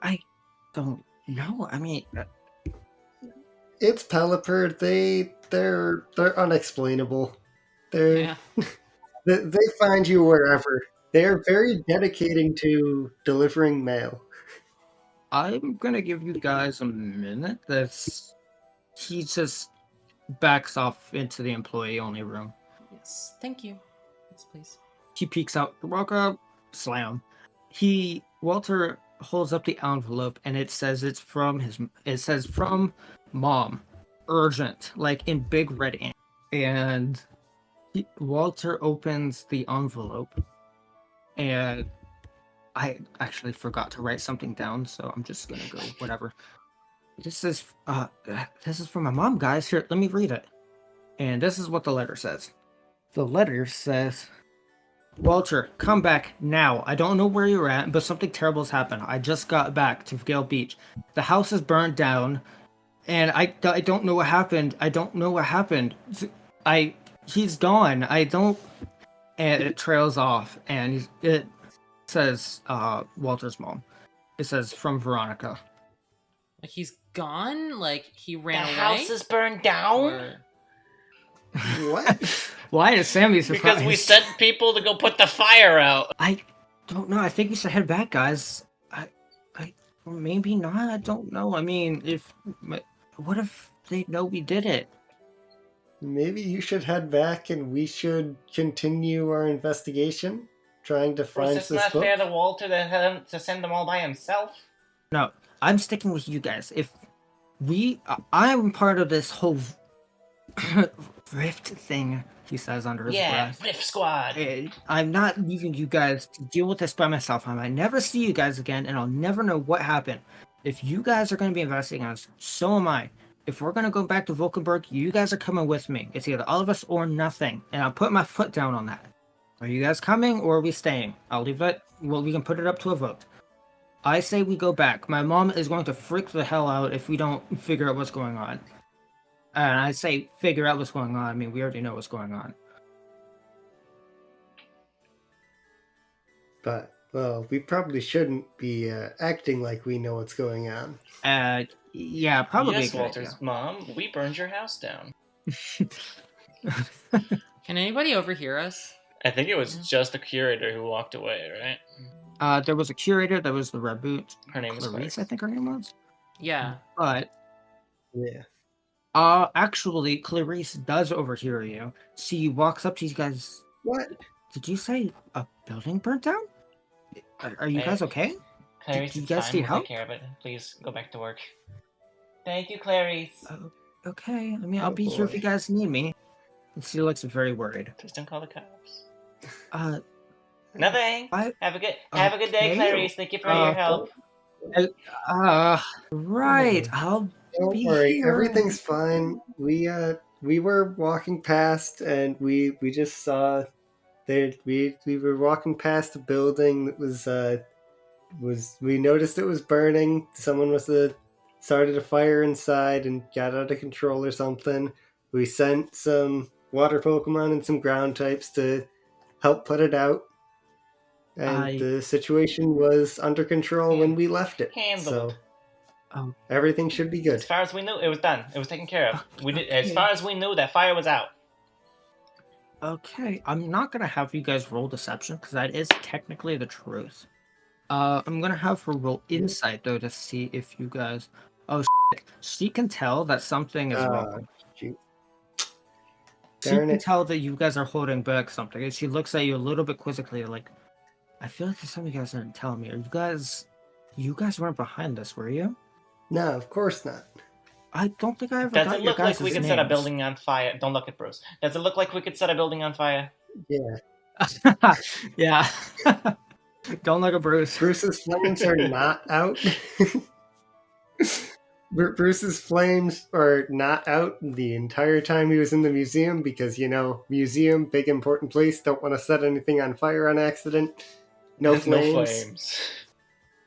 I don't know. I mean, It's Pelipper. They're unexplainable. Yeah. They find you wherever. They're very dedicating to delivering mail. I'm gonna give you guys a minute. He just backs off into the employee-only room. Yes. Thank you. Yes, please. He peeks out. Boca, slam. Walter holds up the envelope, and it says it's from his. It says from mom, urgent, like in big red ink. And Walter opens the envelope, and I actually forgot to write something down, so I'm just gonna go whatever. This is from my mom, guys. Here, let me read it. And this is what the letter says. The letter says, Walter, come back now. I don't know where you're at, but something terrible has happened. I just got back to Gale Beach. The house is burned down, and I don't know what happened. I don't know what happened. He's gone. I don't. And it trails off, and it says Walter's mom. It says from Veronica. Like he's gone? Like he ran away? The house is burned down? Or- What? Why is Sammy surprised? Because we sent people to go put the fire out. I don't know. I think we should head back, guys. Or maybe not. I don't know. I mean, what if they know we did it? Maybe you should head back and we should continue our investigation, trying to find It's this not book. fair to Walter to send them all by himself. No, I'm sticking with you guys. I'm part of this whole rift thing. He says under his breath. Riff Squad. I'm not leaving you guys to deal with this by myself. I might never see you guys again, and I'll never know what happened. If you guys are going to be investigating us, so am I. If we're going to go back to Vulcanburg, you guys are coming with me. It's either all of us or nothing, and I'll put my foot down on that. Are you guys coming, or are we staying? I'll leave it. Well, we can put it up to a vote. I say we go back. My mom is going to freak the hell out if we don't figure out what's going on. And I say figure out what's going on. I mean, we already know what's going on. But, well, we probably shouldn't be acting like we know what's going on. Yeah, probably. Yes, Walter's mom, we burned your house down. Can anybody overhear us? I think it was just the curator who walked away, right? There was a curator. There was the red boot. Her name is Clarice, I think her name was. Yeah. But Yeah. actually, Clarice does overhear you. She walks up to you guys. What? Did you say a building burnt down? Are you guys okay? Clarice, you it's guys fine. need We'll help? take care of it. Please go back to work. Thank you, Clarice. Okay. I mean, I'll Oh, be here if boy. you guys need me. And she looks very worried. Please don't call the cops. Nothing. I- Have a good day, Okay. Clarice. Thank you for your help. Right. I'll Don't be worry, here. everything's fine. We were walking past and we just saw that we were walking past a building that was we noticed it was burning. Someone must have started a fire inside and got out of control or something. We sent some water Pokemon and some ground types to help put it out. And the situation was under control when we left it. Handled. So everything should be good. As far as we knew, it was done. It was taken care of. Okay. As far as we knew, that fire was out. Okay, I'm not gonna have you guys roll deception because that is technically the truth. I'm gonna have her roll insight though to see if you guys. Oh, shit. She can tell that something is wrong. Shoot. She Darn can it. tell that you guys are holding back something, and she looks at you a little bit quizzically, like, "I feel like there's something you guys didn't tell me. Are you guys weren't behind this, were you? No, of course not. I don't think I ever Does got it your look like guys' we could set a names." building on fire? Don't look at Bruce. Does it look like we could set a building on fire? Yeah. Yeah. Don't look at Bruce. Bruce's flames are not out. Bruce's flames are not out the entire time he was in the museum because, museum, big important place, don't want to set anything on fire on accident. No There's flames. No flames.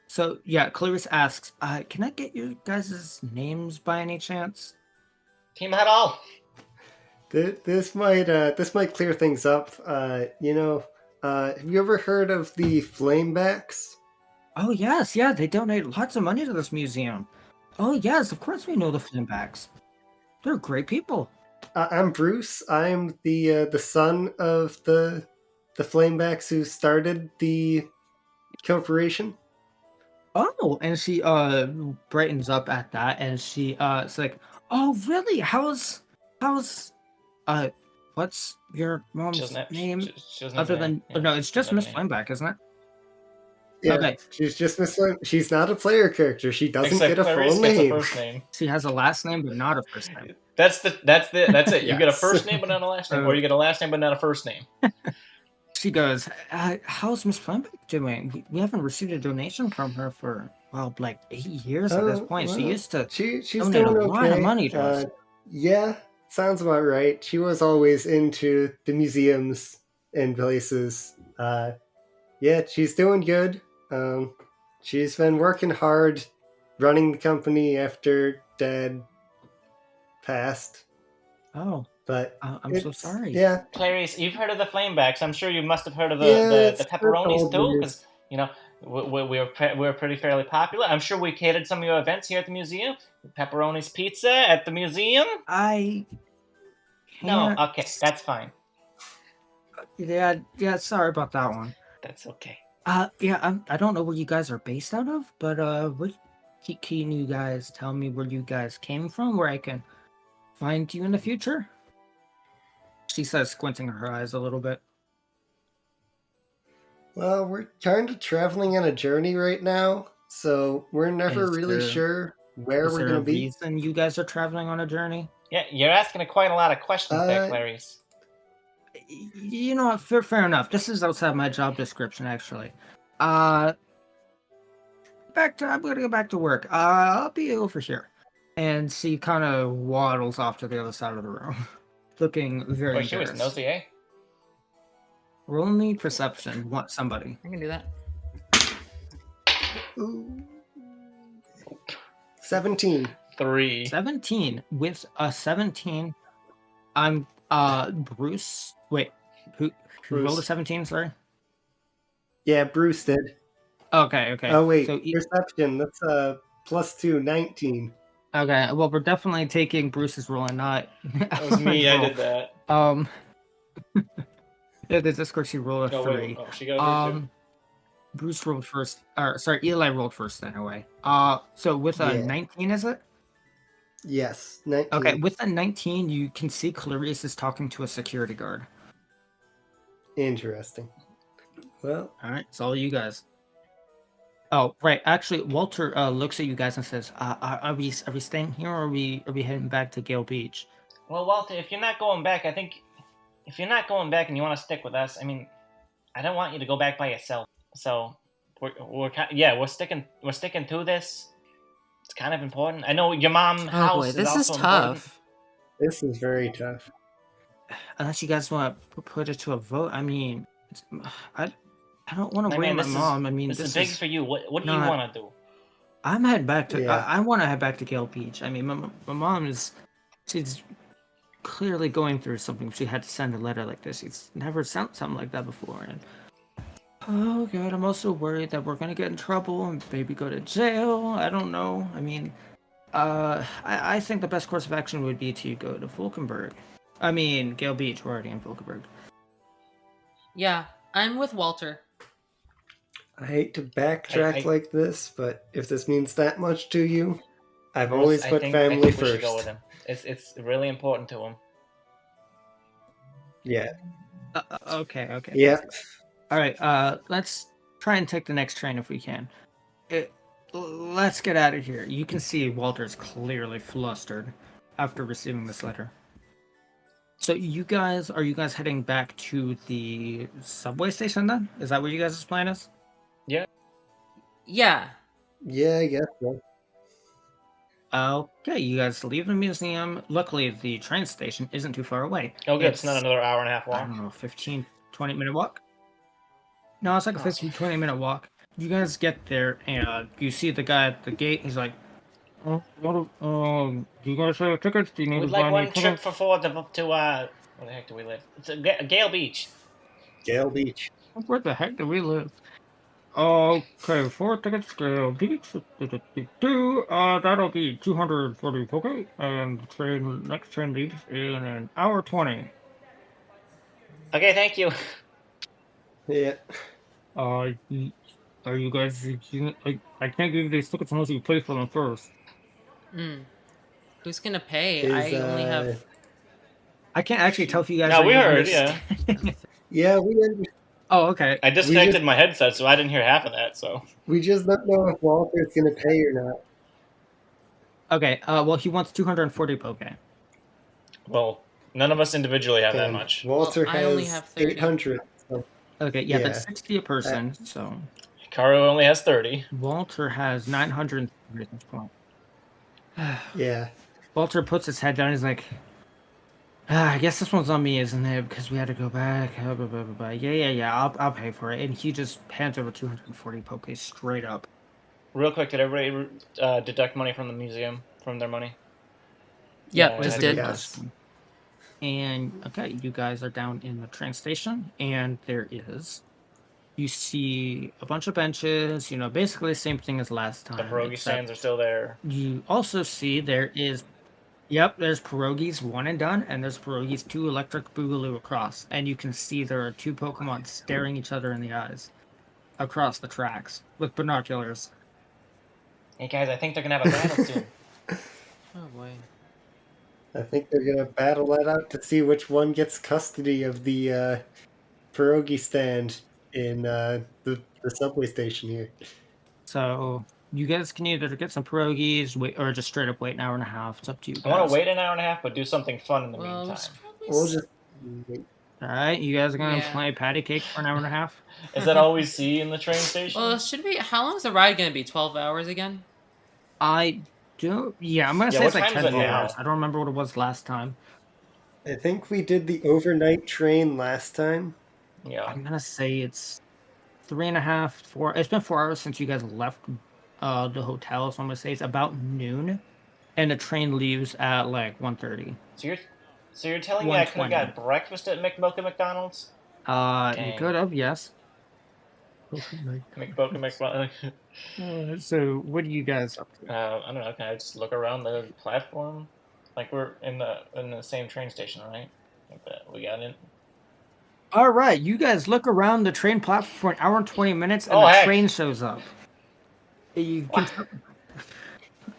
So, yeah, Clarice asks, can I get your guys' names by any chance? Team Huddle. This might clear things up. Have you ever heard of the Flamebacks? Oh, yes, yeah, they donate lots of money to this museum. Oh, yes, of course we know the Flamebacks. They're great people. I'm Bruce. I'm the son of the Flamebacks who started the corporation. Oh, and she brightens up at that, and she it's like, oh, really? How's what's your She mom's doesn't have, name? she doesn't have Other a name. than no, it's she just doesn't Miss have a name. Flameback, isn't it? Yeah, Okay. she's just Miss Flame. She's not a player character. She doesn't Except get a Clarice full gets a name. first name. She has a last name, but not a first name. That's it. You get a Yes. first name but not a last name, or you get a last name but not a first name. She goes, how's Miss Flameback doing? We haven't received a donation from her for, well, like 8 years at this point. She used to she's donate doing a lot of okay. money to us. Yeah, sounds about right. She was always into the museums and places. Yeah, she's doing good. She's been working hard running the company after Dad passed. Oh, But I'm so sorry. Yeah, Clarice, you've heard of the Flamebacks. I'm sure you must have heard of Yeah, the it's Pepperonis too, old because we were pretty fairly popular. I'm sure we catered some of your events here at the museum. Pepperoni's Pizza at the museum. I No, can't. okay, that's fine. Yeah. Sorry about that one. That's okay. Yeah. I don't know where you guys are based out of, but can you guys tell me where you guys came from, where I can find you in the future? She says, squinting her eyes a little bit. well, we're kind of traveling on a journey right now, so we're never Is really there- sure where Is we're there going a to be. reason you guys are traveling on a journey? Yeah, you're asking quite a lot of questions there, Clarice. You know what? Fair enough. This is outside my job description, actually. I'm gonna go back to work. I'll be over here. And she kind of waddles off to the other side of the room, looking very Wait, she was embarrassed. nosy, eh? Roll me perception. Want somebody? I can do that. Ooh. 17. 3. 17. With a 17, I'm Bruce. Wait, who rolled a Bruce. 17? Sorry. Yeah, Bruce did. Okay. Oh, wait. So Perception. That's +2, 19. okay. Well, we're definitely taking Bruce's roll and not. That was me. I did that. Yeah, the Discord she rolled a 3. Wait. Oh, she got a 3 too. Bruce rolled first. Or sorry, Eli rolled first anyway. So with a Yeah. 19, is it? Yes, 19. Okay, with a 19, you can see Clarice is talking to a security guard. Interesting. Well, All right, it's all you guys. Oh, right. Actually, Walter looks at you guys and says, "Are we staying here, or are we heading back to Gale Beach?" Well, Walter, if you're not going back, I think if you're not going back and you want to stick with us, I mean, I don't want you to go back by yourself. So we're sticking to this. It's kind of important. I know your mom house Oh boy, this is is also tough. important. this is very tough. Unless you guys want to put it to a vote. I mean, I don't want to I worry mean, my this is- mom. I mean, This is big for you. What do you not- want to do? I'm heading back to. Yeah. I want to head back to Gale Beach. I mean, my mom she's clearly going through something. She had to send a letter like this. She's never sent something like that before. And oh god, I'm also worried that we're gonna get in trouble and maybe go to jail. I don't know. I mean, I think the best course of action would be to go to Valkenburg. I mean, Gale Beach. We're already in Valkenburg. Yeah, I'm with Walter. I hate to backtrack like this, but if this means that much to you, I've Bruce, always put I family think we should first. go with him. It's really important to him. Yeah. Okay. Yeah. All right. Let's try and take the next train if we can. Let's get out of here. You can see Walter's clearly flustered after receiving this letter. So are you guys heading back to the subway station then? Is that what you guys' plan is? Yeah. Yeah, I guess so. Okay, you guys leave the museum. Luckily, the train station isn't too far away. Oh, good. It's not another hour and a half I long. don't know, 15, 20-minute walk? No, it's like a 15, 20-minute walk. You guys get there, and you see the guy at the gate. He's like, do you guys have tickets? Do you need We'd to buy like any one trip tickets? for 4 to where the heck do we live? It's Gale Beach. Gale Beach. Where the heck do we live? Okay, 4 tickets to Beach. That'll be 240 Poke, and the next train leaves in an hour 20. Okay, thank you. Yeah. Are you guys? I can't give you these tickets unless you pay for them first. Who's gonna pay? Is, I only have. I can't actually tell if you guys. No, are we even heard, yeah. Yeah, we understand. Oh, okay. I disconnected my headset, so I didn't hear half of that. So We just don't know if Walter's gonna pay or not. Okay. Well, he wants 240 poke. well, none of us individually have that And much. Walter Well, I only has have 30. 800. So Okay, yeah, Yeah. that's 60 a person. So Hikaru only has 30. Walter has 930 at this point. yeah. Walter puts his head down. He's like, I guess this one's on me, isn't it? Because we had to go back. Blah, blah, blah, blah. Yeah. I'll pay for it. And he just hands over 240 poke straight up. Real quick, did everybody deduct money from the museum from their money? Yep, Yeah, just I did. Yes. And okay, you guys are down in the train station, and you see a bunch of benches. You know, basically the same thing as last time. The pierogi except stands are still there. You also see there's pierogies 1 and done, and there's pierogies 2 electric boogaloo across, and you can see there are 2 Pokemon staring each other in the eyes across the tracks with binoculars. Hey guys, I think they're gonna have a battle soon. Oh boy. I think they're gonna battle that out to see which one gets custody of the pierogi stand in the subway station here. So you guys can either get some pierogies, wait, or just straight up wait an hour and a half. It's up to you I want guys. to wait an hour and a half, but do something fun in the Well, we meantime. should probably We'll just wait. All right, you guys are gonna Yeah. play patty cake for an hour and a half. Is that all we see in the train station? Well, should we? How long is the ride gonna be? 12 hours again? I don't. Yeah, I'm gonna Yeah, say what it's like time is 10 it now? hours. I don't remember what it was last time. I think we did the overnight train last time. Yeah. I'm gonna say it's 3.5, 4. It's been 4 hours since you guys left the hotel, so I'm gonna say it's about noon, and the train leaves at like 1:30. So you're telling me I could have 1:20. got breakfast at McDonald's? You Dang. could have, yes. McDonald's. So what are you guys up to? I don't know. Can I just look around the platform? Like we're in the same train station, right? Like that. We got in. All right, you guys look around the train platform for an hour and 20 minutes, and Oh, the heck. train shows up. You can,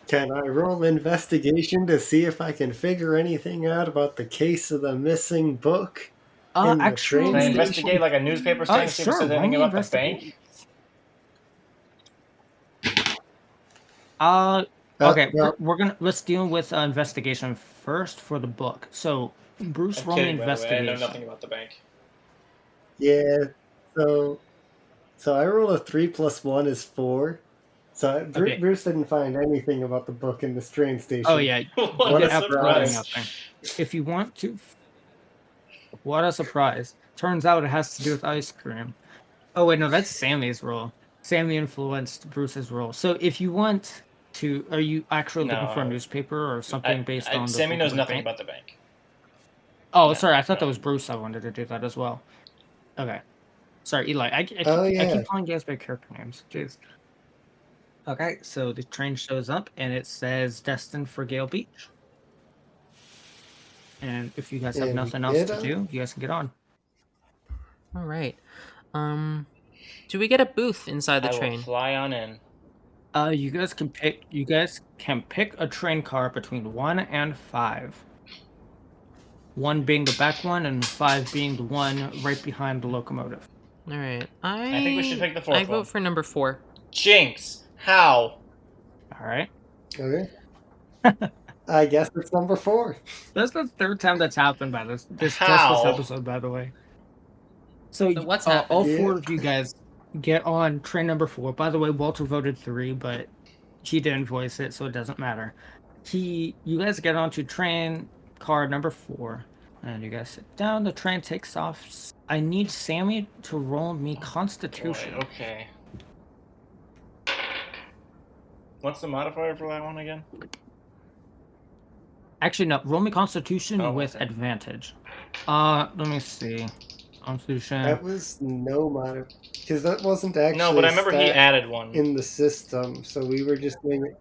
Can I roll investigation to see if I can figure anything out about the case of the missing book? in the actually, train Can I station? investigate like a newspaper stand to see if it sure, says roll anything me about the investigate. bank? Okay, well, let's deal with investigation first for the book. So, Bruce, I'm roll me kidding, by the way. I know investigation. nothing about the bank. yeah. So I rolled a 3 + 1 is 4. So Okay. Bruce didn't find anything about the book in this train station. Oh yeah, What What a a absolutely surprise. nothing. If you want to, what a surprise! Turns out it has to do with ice cream. Oh wait, no, that's Sammy's role. Sammy influenced Bruce's role. So if you want to, are you actually looking for a No. newspaper or something based on? Sammy the knows Volkswagen nothing bank? about the bank. Oh, No, sorry, I thought that no. was Bruce. I wanted to do that as well. Okay, sorry, Eli. I keep calling you guys by character names. Jeez. Okay, so the train shows up and it says destined for Gale Beach. And if you guys have And nothing we else get to on. do, you guys can get on. All right. Do we get a booth inside the I will train? fly on in. You guys can pick a train car between 1 and 5. 1 being the back one and 5 being the one right behind the locomotive. All right. I think we should pick the fourth I one. vote for number 4. Jinx! How? All right. Okay. I guess it's number 4. That's the third time that's happened by this How? episode, by the way. So what's all happened? 4 of you guys get on train number 4. By the way, Walter voted 3, but he didn't voice it, so it doesn't matter. You guys get onto train car number 4, and you guys sit down. The train takes off. I need Sammy to roll me Constitution. Boy, okay. What's the modifier for that one again? Actually, no. Roll me Constitution Oh, with okay. advantage. Let me see. Constitution. That was no mod, because that wasn't actually No, but I remember he stat added one. in the system, so we were just doing it.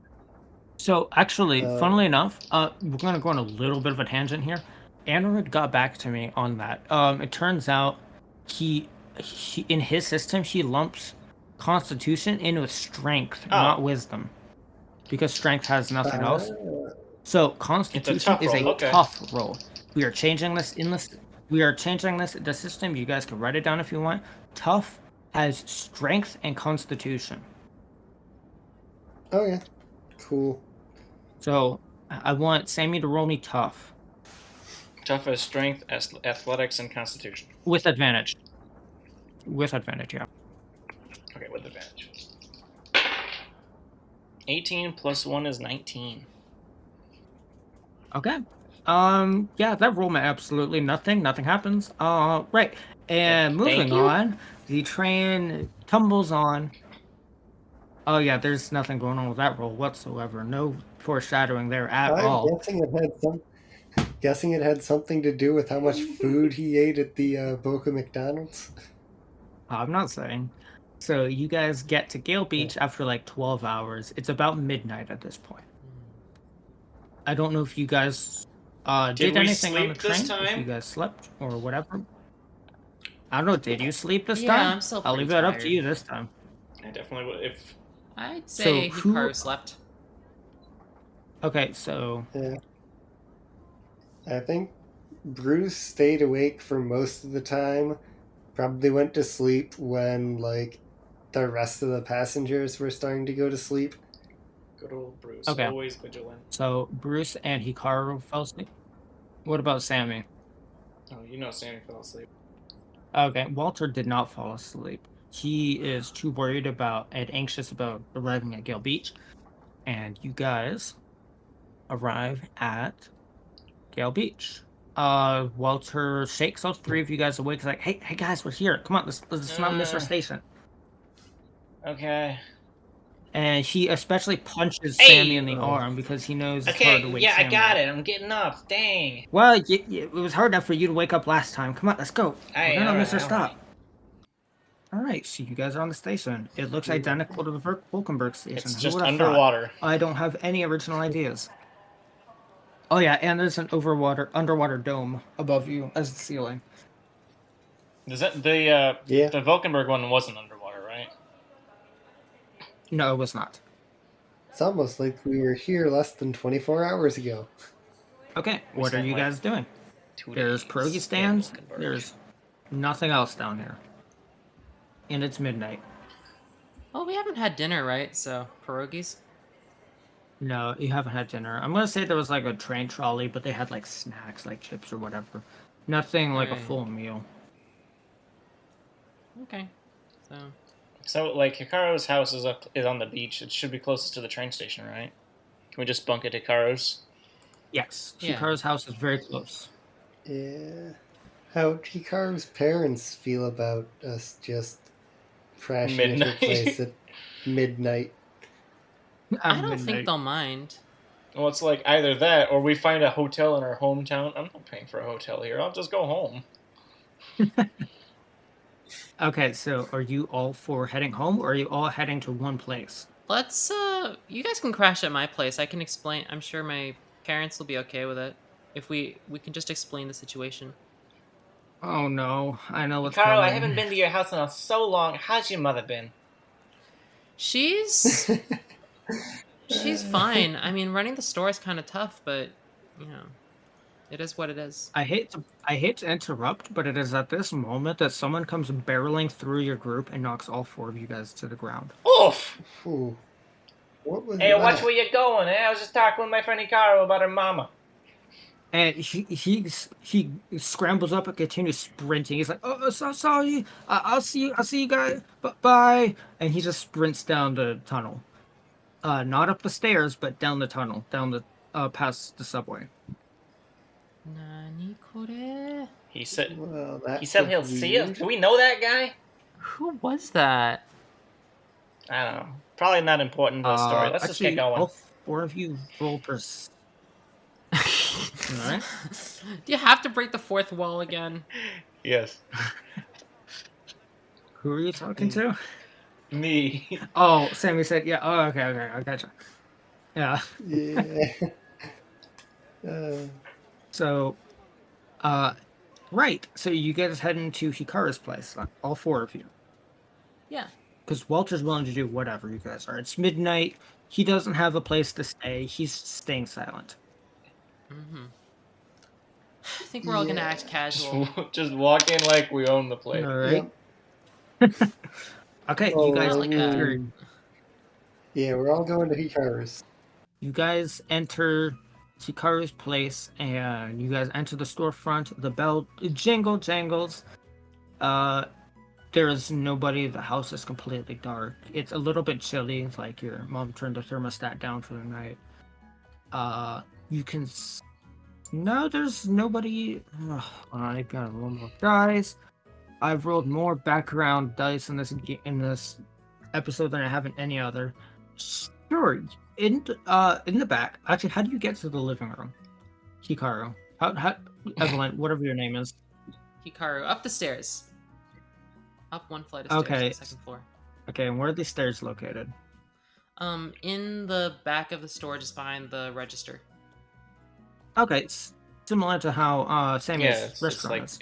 So actually, Uh, funnily enough, we're gonna go on a little bit of a tangent here. Android got back to me on that. It turns out he in his system he lumps Constitution in with Strength, Oh. not Wisdom, because Strength has nothing else. So Constitution tough is a roll, okay. tough roll. We are changing this in this. We are changing this in the system. You guys can write it down if you want. Tough has strength and Constitution. Okay. Cool. So I want Sammy to roll me tough Tough as strength, athletics, and constitution. with advantage. With advantage, yeah. Okay, with advantage. 18 plus 1 is 19. Okay. Yeah, that roll meant absolutely nothing. Nothing happens. Right. And Thank moving you. on, the train tumbles on. Oh yeah, there's nothing going on with that roll whatsoever. No foreshadowing there at I'm all. guessing it had something to do with how much food he ate at the Boca McDonald's. I'm not saying. So you guys get to Gale Beach after like 12 hours. It's about midnight at this point. I don't know if you guys did we anything on the sleep this train, if time? you guys slept or whatever. I don't know. Did you sleep this Yeah, time? I'm still I'll pretty leave that up to tired. you this time. I definitely would. If I'd say So who- Hikaru slept. Okay, so Yeah. I think Bruce stayed awake for most of the time. Probably went to sleep when like the rest of the passengers were starting to go to sleep. good old Bruce, Okay. always vigilant. so Bruce and Hikaru fell asleep. What about Sammy? Oh, you know Sammy fell asleep. Okay, Walter did not fall asleep. He is too worried about and anxious about arriving at Gale Beach. And you guys arrive at Gale Beach. Walter shakes all three of you guys awake. He's like, hey guys, we're here. Come on, let's not miss our station. Okay. And he especially punches Hey! Sammy in the arm because he knows it's hard to Okay, wake yeah, I Sammy got up. it. I'm getting up. Dang. Well, it was hard enough for you to wake up last time. Come on, let's go. Hey, We're gonna miss our alright, stop. All right, so you guys are on the station. It looks identical to the Volkenberg station. It's Who just would've thought? underwater. I don't have any original ideas. Oh yeah, and there's an underwater dome above you as the ceiling. Is that the Yeah. the Valkenburg one wasn't underwater, right? No, it was not. It's almost like we were here less than 24 hours ago. Okay, We what are spent, you like, guys doing? 2 There's days pierogi in stands. Valkenburg. There's nothing else down here. And it's midnight. Oh, we haven't had dinner, right? So pierogies. No, you haven't had dinner. I'm gonna say there was like a train trolley, but they had like snacks, like chips or whatever. Nothing like a Right. full meal. Okay. So So, like, Hikaru's house is on the beach. It should be closest to the train station, right? Can we just bunk at Hikaru's? Yes, Yeah. Hikaru's house is very close. Yeah. How Hikaru's parents feel about us just crashing at your Midnight. place at midnight. I don't think they'll mind. Well, it's like either that or we find a hotel in our hometown. I'm not paying for a hotel here. I'll just go home. Okay, so are you all for heading home, or are you all heading to one place? Let's you guys can crash at my place. I can explain. I'm sure my parents will be okay with it. If we can just explain the situation. Oh no, I know what's Hikaru, coming. I haven't been to your house in so long. How's your mother been? She's fine. I mean, running the store is kind of tough, but you know, it is what it is. I hate to interrupt, but it is at this moment that someone comes barreling through your group and knocks all four of you guys to the ground. Oof! Ooh. What was Hey, that? watch where you're going, eh? I was just talking with my friend Hikaru about her mama. And he scrambles up and continues sprinting. He's like, "Oh, so sorry. I'll see you guys. Bye." And he just sprints down the tunnel. Not up the stairs, but down the tunnel, down the past the subway. Nani kore? He said Well, he'll see us. Do we know that guy? Who was that? I don't know. Probably not important to the story. Let's just get Actually, going. all four of you roll Alright. Do you have to break the fourth wall again? Yes. Who are you talking to? Me. Oh, Sammy said, yeah. Oh, okay, I gotcha. Yeah. Yeah. So, right. So you guys heading to Hikaru's place, all four of you. Yeah. Because Walter's willing to do whatever you guys are. It's midnight. He doesn't have a place to stay. He's staying silent. Mm-hmm. I think we're all gonna act Yeah. casual. Just walk in like we own the place. All right. Okay, you Oh, guys Not like that. enter. Yeah, we're all going to Hikaru's. You guys enter Hikaru's place, and you guys enter the storefront. The bell jangles. There is nobody. The house is completely dark. It's a little bit chilly. It's like your mom turned the thermostat down for the night. You can. No, there's nobody. Ugh, I've got a little more dice. I've rolled more background dice in this episode than I have in any other. Sure. In the back. Actually, how do you get to the living room? Hikaru. How Evelyn, whatever your name is. Hikaru, up the stairs. Up one flight of stairs Okay. to the second floor. Okay, and where are these stairs located? In the back of the store, just behind the register. Okay, it's similar to how Sammy's Yeah, it's restaurant like is.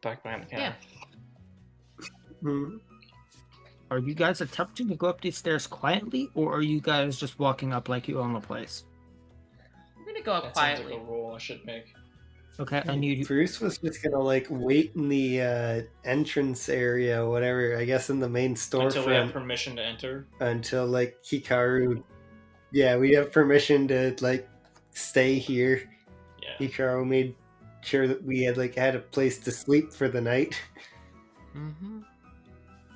back behind the counter. Hmm. Are you guys attempting to go up these stairs quietly, or are you guys just walking up like you own the place? We're gonna go up That sounds quietly. like a roll I should make. Okay, I need you. Bruce was just gonna like wait in the entrance area, whatever. I guess in the main Until we have storefront permission to enter. until like Hikaru. Yeah, we have permission to like stay here. Yeah. Hikaru made sure that we had a place to sleep for the night. Mm-hmm.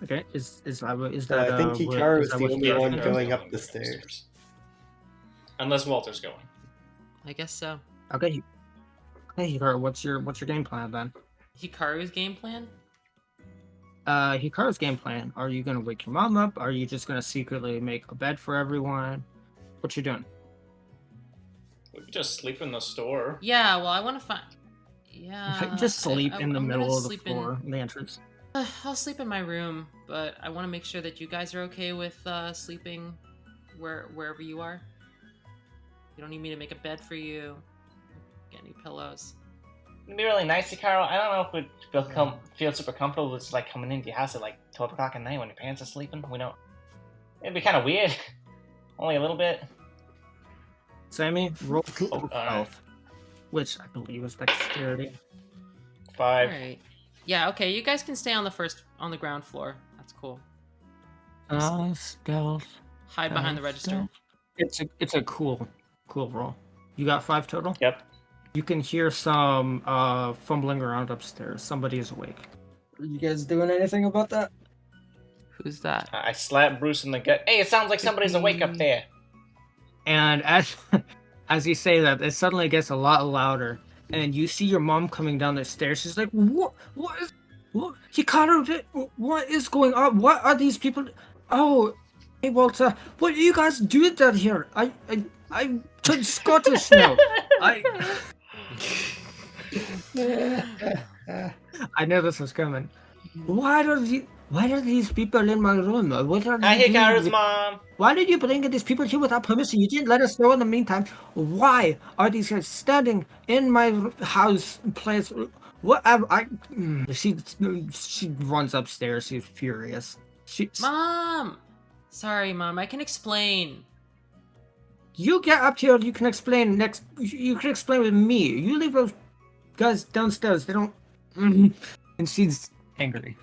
Okay, is that So I think Hikaru is the what only you're one doing? going up the stairs. Unless Walter's going. I guess so. Okay, hey Hikaru, what's your game plan then? Hikaru's game plan? Hikaru's game plan. Are you gonna wake your mom up? Are you just gonna secretly make a bed for everyone? What you doing? We could just sleep in the store. Yeah, well, I want to find. Yeah. just sleep in the I'm gonna middle of the sleep floor, in the entrance. I'll sleep in my room, but I want to make sure that you guys are okay with sleeping wherever you are. You don't need me to make a bed for you. Get any pillows. It'd be really nice, Hikaru. I don't know if we'd feel super comfortable with just like coming into your house at like 12 o'clock at night when your parents are sleeping. We don't. It'd be kind of weird. Only a little bit. Sammy, roll alright. health, which I believe is dexterity. 5. Alright. Yeah, okay, you guys can stay on the ground floor. That's cool. Stealth. Hide behind the register. It's a cool roll. You got 5 total? Yep. You can hear some fumbling around upstairs. Somebody is awake. Are you guys doing anything about that? Who's that? I slapped Bruce in the gut. Hey, it sounds like somebody's awake up there. And as you say that, it suddenly gets a lot louder, and you see your mom coming down the stairs. She's like, "What Hikaru, what is going on? What are these people? Oh, hey Walter, what are you guys doing down here? I turned Scottish now. I knew this was coming. Why are these people in my room? What are Hi, they doing Hikaru's with- mom. Why did you bring these people here without permission? You didn't let us know in the meantime. Why are these guys standing in my house place? She runs upstairs. She's furious. Mom! Sorry, Mom, I can explain. You get up here. You can explain next. You can explain with me. You leave those guys downstairs. They don't. And she's angry.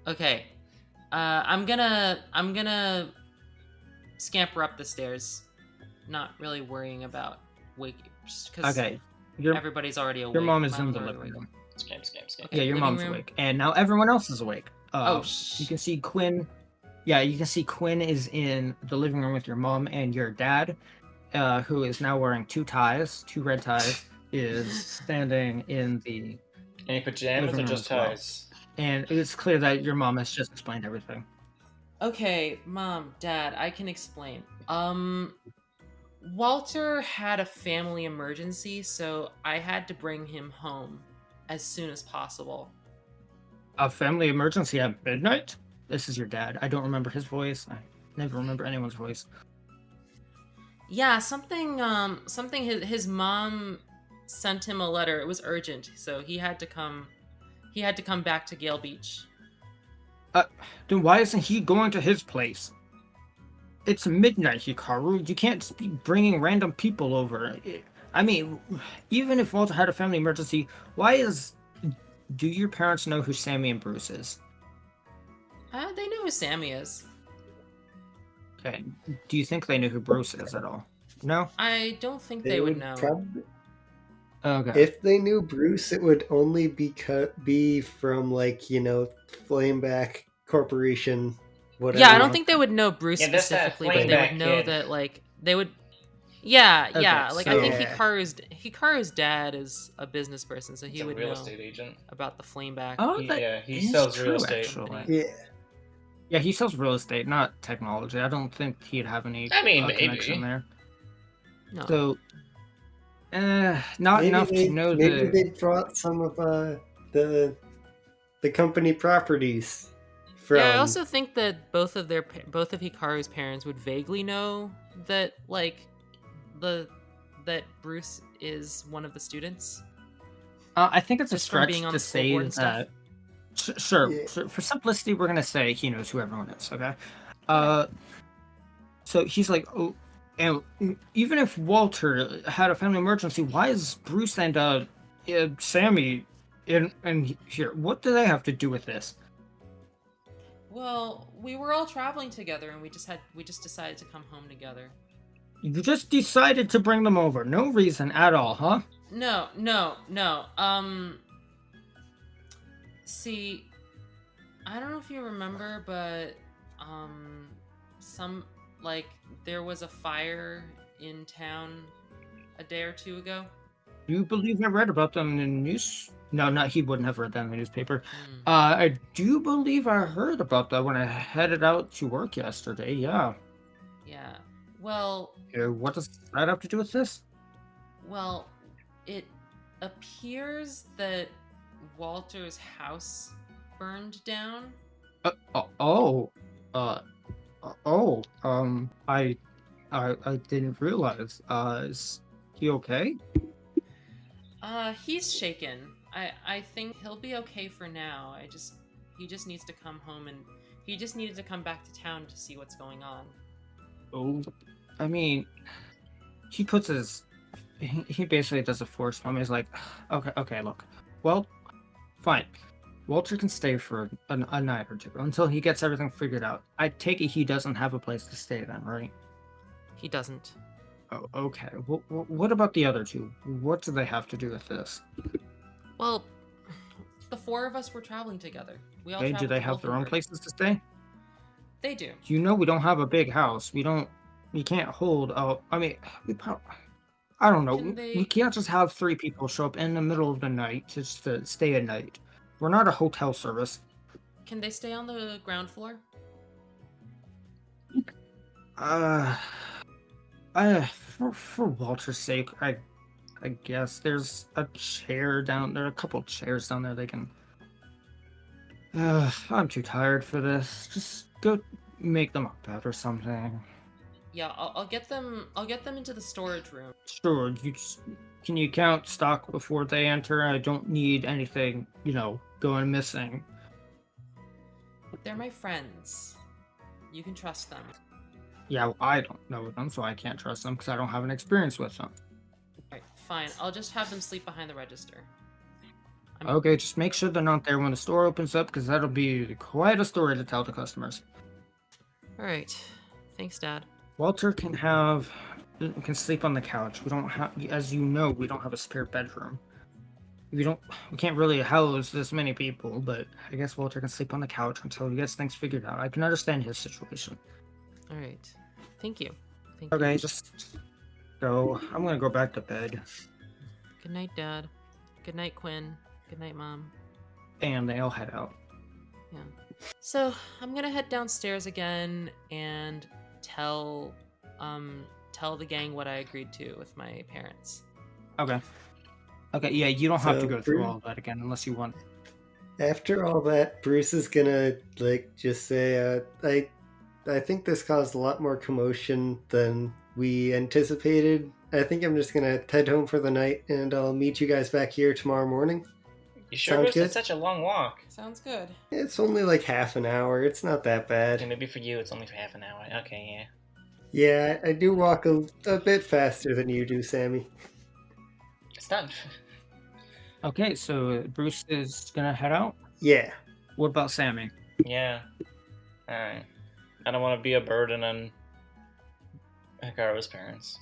Okay. I'm gonna scamper up the stairs. Not really worrying about waking, just because Okay. everybody's already awake. Your mom is My in the mom's living already room. Scam. Okay, Yeah, your living mom's room. awake, and now everyone else is awake. Oh, You can see Quinn. Yeah, you can see Quinn is in the living room with your mom and your dad, who is now wearing 2 red ties, is standing in the. Any pajamas or Living room just as well. ties? And it's clear that your mom has just explained everything. Okay, Mom, Dad, I can explain. Walter had a family emergency, so I had to bring him home as soon as possible. A family emergency at midnight? This is your dad. I don't remember his voice. I never remember anyone's voice. Yeah, something his mom sent him a letter. It was urgent, so he had to come back to Gale Beach. Then why isn't he going to his place? It's midnight, Hikaru. You can't be bringing random people over. I mean, even if Walter had a family emergency, do your parents know who Sammy and Bruce is? They know who Sammy is. Okay. Do you think they knew who Bruce is at all? No? I don't think They they would would know. probably, Okay. if they knew Bruce, it would only be from like Flameback Corporation, whatever. Yeah, I don't think they would know Bruce Yeah, that's that specifically, but they would Flameback know kid. that like they would. Yeah, Okay, yeah. Like I think so- Hikaru's dad is a business person, so he He's a would real know estate agent. about the Flameback. Oh, He- that yeah, he is sells real true, estate. Actually. Yeah. Yeah, he sells real estate, not technology. I don't think he'd have any I mean, maybe. connection there. No. So, not Maybe enough they, to know maybe the. they brought some of the company properties from. Yeah, I also think that both of Hikaru's parents would vaguely know that that Bruce is one of the students. I think it's a Just from stretch being on to the school say board and stuff. that. Sure. Yeah. For simplicity, we're gonna say he knows who everyone is. Okay. So he's like, oh, and even if Walter had a family emergency, why is Bruce and Sammy in here? What do they have to do with this? Well, we were all traveling together, and we just decided to come home together. You just decided to bring them over, no reason at all, huh? No. See, I don't know if you remember, but there was a fire in town a day or two ago. Do you believe I read about them in the news? No, not he wouldn't have read that in the newspaper. Hmm. I do believe I heard about that when I headed out to work yesterday. Yeah. Yeah. Well, What does that have to do with this? Well, it appears that Walter's house burned down. I didn't realize. Is he okay? He's shaken. I think he'll be okay for now. He just needs to come home, and he just needed to come back to town to see what's going on. Oh, I mean, he puts his. He basically does a force moment. He's like, okay, look. Well, fine. Walter can stay for a night or two until he gets everything figured out. I take it he doesn't have a place to stay then, right? He doesn't. Oh, okay. What about the other two? What do they have to do with this? Well, the four of us were traveling together. We all Okay, do traveled they to have their own Vulcanburg. places to stay? They do. You know we don't have a big house. We can't hold. I don't know. Can they- We can't just have 3 people show up in the middle of the night just to stay a night. We're not a hotel service. Can they stay on the ground floor? For Walter's sake, I guess there's a chair down there. A couple chairs down there they can. I'm too tired for this. Just go make them a bed or something. Yeah, I'll get them. I'll get them into the storage room. Sure. Can you count stock before they enter? I don't need anything, going missing. They're my friends. You can trust them. Yeah, well, I don't know them, so I can't trust them because I don't have an experience with them. Alright, fine. I'll just have them sleep behind the register. Okay, just make sure they're not there when the store opens up because that'll be quite a story to tell to customers. Alright. Thanks, Dad. Walter can sleep on the couch. We don't have, as you know, we don't have a spare bedroom. We can't really house this many people, but I guess Walter can sleep on the couch until he gets things figured out. I can understand his situation. Alright. Thank you. Okay, just go. I'm gonna go back to bed. Good night, Dad. Good night, Quinn. Good night, Mom. And they'll head out. Yeah. So I'm gonna head downstairs again and tell the gang what I agreed to with my parents. Okay, yeah, you don't have to So, go through Bruce- all of that again unless you want. After all that, Bruce is gonna just say, I think this caused a lot more commotion than we anticipated. I think I'm just gonna head home for the night, and I'll meet you guys back here tomorrow morning. You sure Sounds Bruce? good. It's such a long walk. Sounds good. It's only like half an hour. It's not that Okay, bad. maybe for you it's only for half an hour. Okay, yeah. Yeah, I do walk a bit faster than you do, Sammy. It's not. Okay, so Bruce is gonna head out. Yeah. What about Sammy? Yeah. Alright. I don't want to be a burden on Hikaru's parents.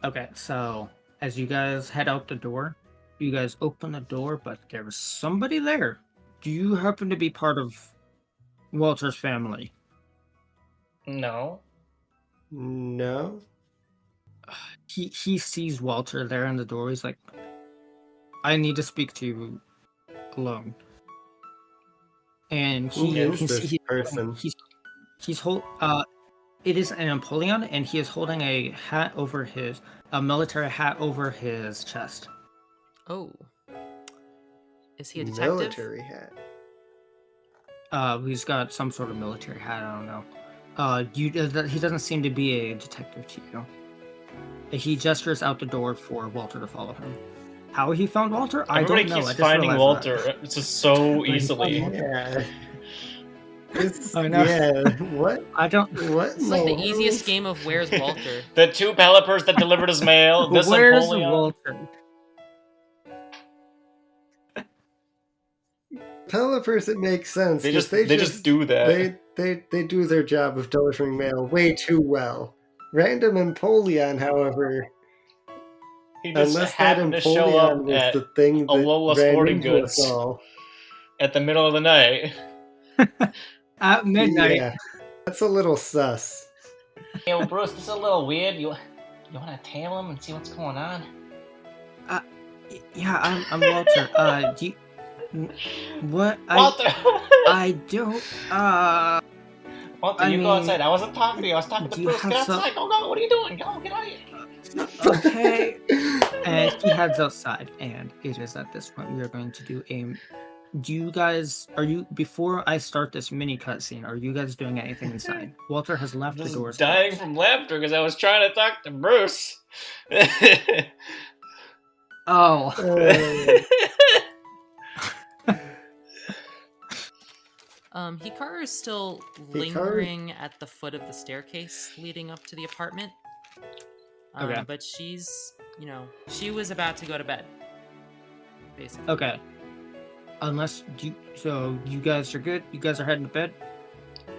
Okay, so as you guys head out the door, you guys open the door, but there's somebody there. Do you happen to be part of Walter's family? No. No. He sees Walter there in the door. He's like, I need to speak to you alone. And Who is this person? He's it is an Napoleon, and he is holding a military hat over his chest. Oh. Is he a detective? Military hat. He's got some sort of military hat. I don't know. He doesn't seem to be a detective to you. He gestures out the door for Walter to follow him. How he found Walter, I Everybody don't know. keeps I just finding realized Walter that. just so But he found easily. Walter. Yeah. It's, I know. Yeah. What? I don't. What? It's like the No. easiest game of Where's Walter? The 2 Pelipers that delivered his mail. This Where's Napoleon. Walter? Pelipers, it makes sense. They 'cause just do that. They do their job of delivering mail way too well. Random Empoleon, however, He just unless that happened to show Empoleon up was at the thing that Lola ran Sporting into us Goods. all. at the middle of the night. At midnight. Yeah, that's a little sus. Hey, well, Bruce, this is a little weird. You want to tail him and see what's going on? Yeah, I'm Walter. Do you, what? Walter! I don't. Walter, I you go mean, outside. I wasn't talking to you. I was talking do to you Bruce. have Get some- outside. Go. What are you doing? Go. Get out of here. Okay. And he heads outside, and it is at this point we are going to do a. Do you guys before I start this mini cutscene? Are you guys doing anything inside? Walter has left the Just doors. dying closed. from laughter because I was trying to talk to Bruce. Oh. Hikaru is still Hikaru? lingering at the foot of the staircase leading up to the apartment. Okay. But she's, she was about to go to bed. Basically. Okay. Unless you guys are good. You guys are heading to bed.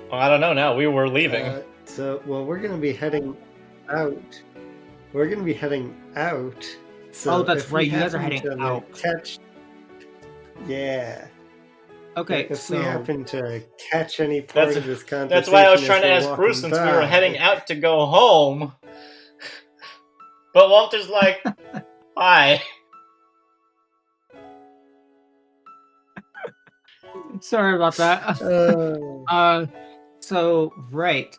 Well, I don't know now. We were leaving. We're gonna be heading out. We're gonna be heading out. So Oh, that's if we right, you guys are happen heading to, like, out. Yeah. Okay. If so we happen to catch any part That's- of this conversation, That's why I was as trying to we're ask walking Bruce since we were by- heading out to go home. But Walter's like, hi. sorry about that. So right.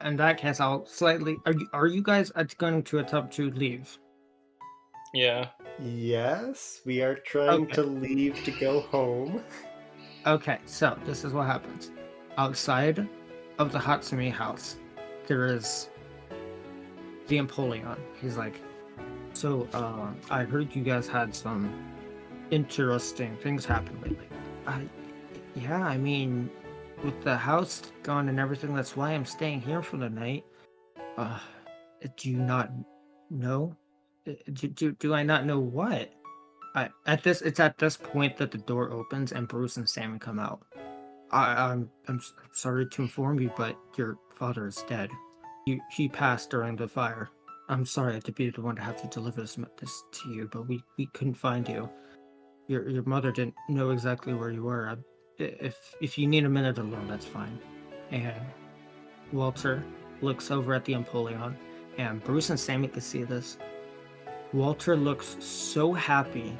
In that case, I'll slightly. Are you guys going to attempt to leave? Yeah. Yes, we are trying Okay. to leave to go home. Okay, so this is what happens. Outside of the Hatsumi house, there is the Empoleon. He's like, so, I heard you guys had some interesting things happen lately. Yeah, I mean, with the house gone and everything, that's why I'm staying here for the night. Do you not know? Do I not know what? It's at this point that the door opens and Bruce and Sammy come out. I'm sorry to inform you, but your father is dead. He passed during the fire. I'm sorry to be the one to have to deliver this to you, but we couldn't find you. Your mother didn't know exactly where you were. If you need a minute alone, that's fine. And Walter looks over at the Empoleon, and Bruce and Sammy can see this. Walter looks so happy.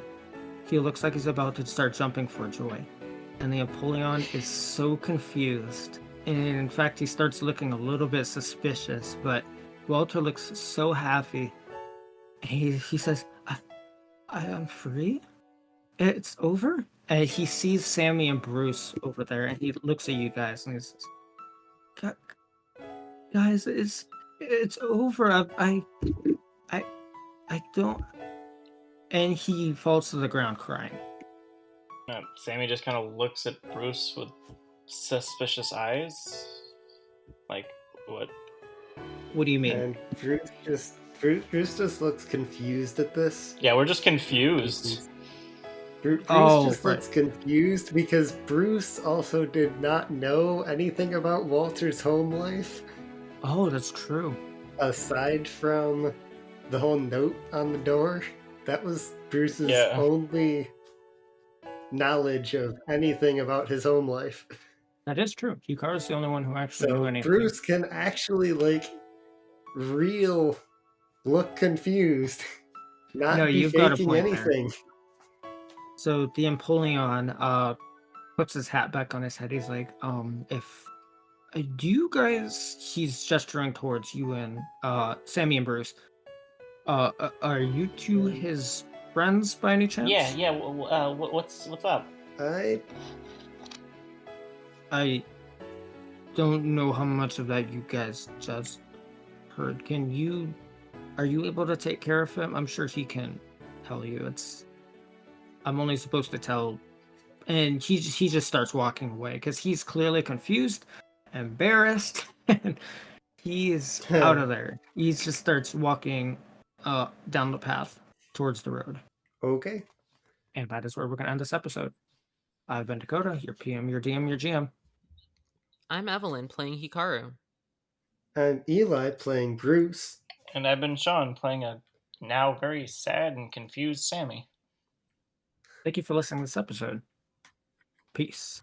He looks like he's about to start jumping for joy. And the Empoleon is so confused. And in fact, he starts looking a little bit suspicious, but Walter looks so happy. He says, I am free? It's over? And he sees Sammy and Bruce over there, and he looks at you guys, and he says, guys, it's over. I don't. And he falls to the ground crying. Sammy just kind of looks at Bruce with suspicious eyes. Like, what? What do you mean? And Bruce just Bruce just looks confused at this. Yeah, we're just confused. Bruce Oh, just right. looks confused because Bruce also did not know anything about Walter's home life Oh, that's true. aside from the whole note on the door. That was Bruce's Yeah. only knowledge of anything about his home life. That is true. Hikaru's the only one who actually knew So anything. Bruce can actually look confused, not No, be you've got a faking point there. anything. So the Empoleon puts his hat back on his head. He's like, if do you guys? He's gesturing towards you and Sammy and Bruce. Are you two his friends by any chance? Yeah. What's up? I don't know how much of that you guys just heard. Are you able to take care of him? I'm sure he can tell you. I'm only supposed to tell, and he just starts walking away because he's clearly confused, embarrassed, and he's out of there. He just starts walking down the path towards the road. Okay. And that is where we're gonna end this episode. I've been Dakota, your PM, your DM, your GM. I'm Evelyn playing Hikaru. I'm Eli playing Bruce. And I've been Shawn, playing a now very sad and confused Sammy. Thank you for listening to this episode. Peace.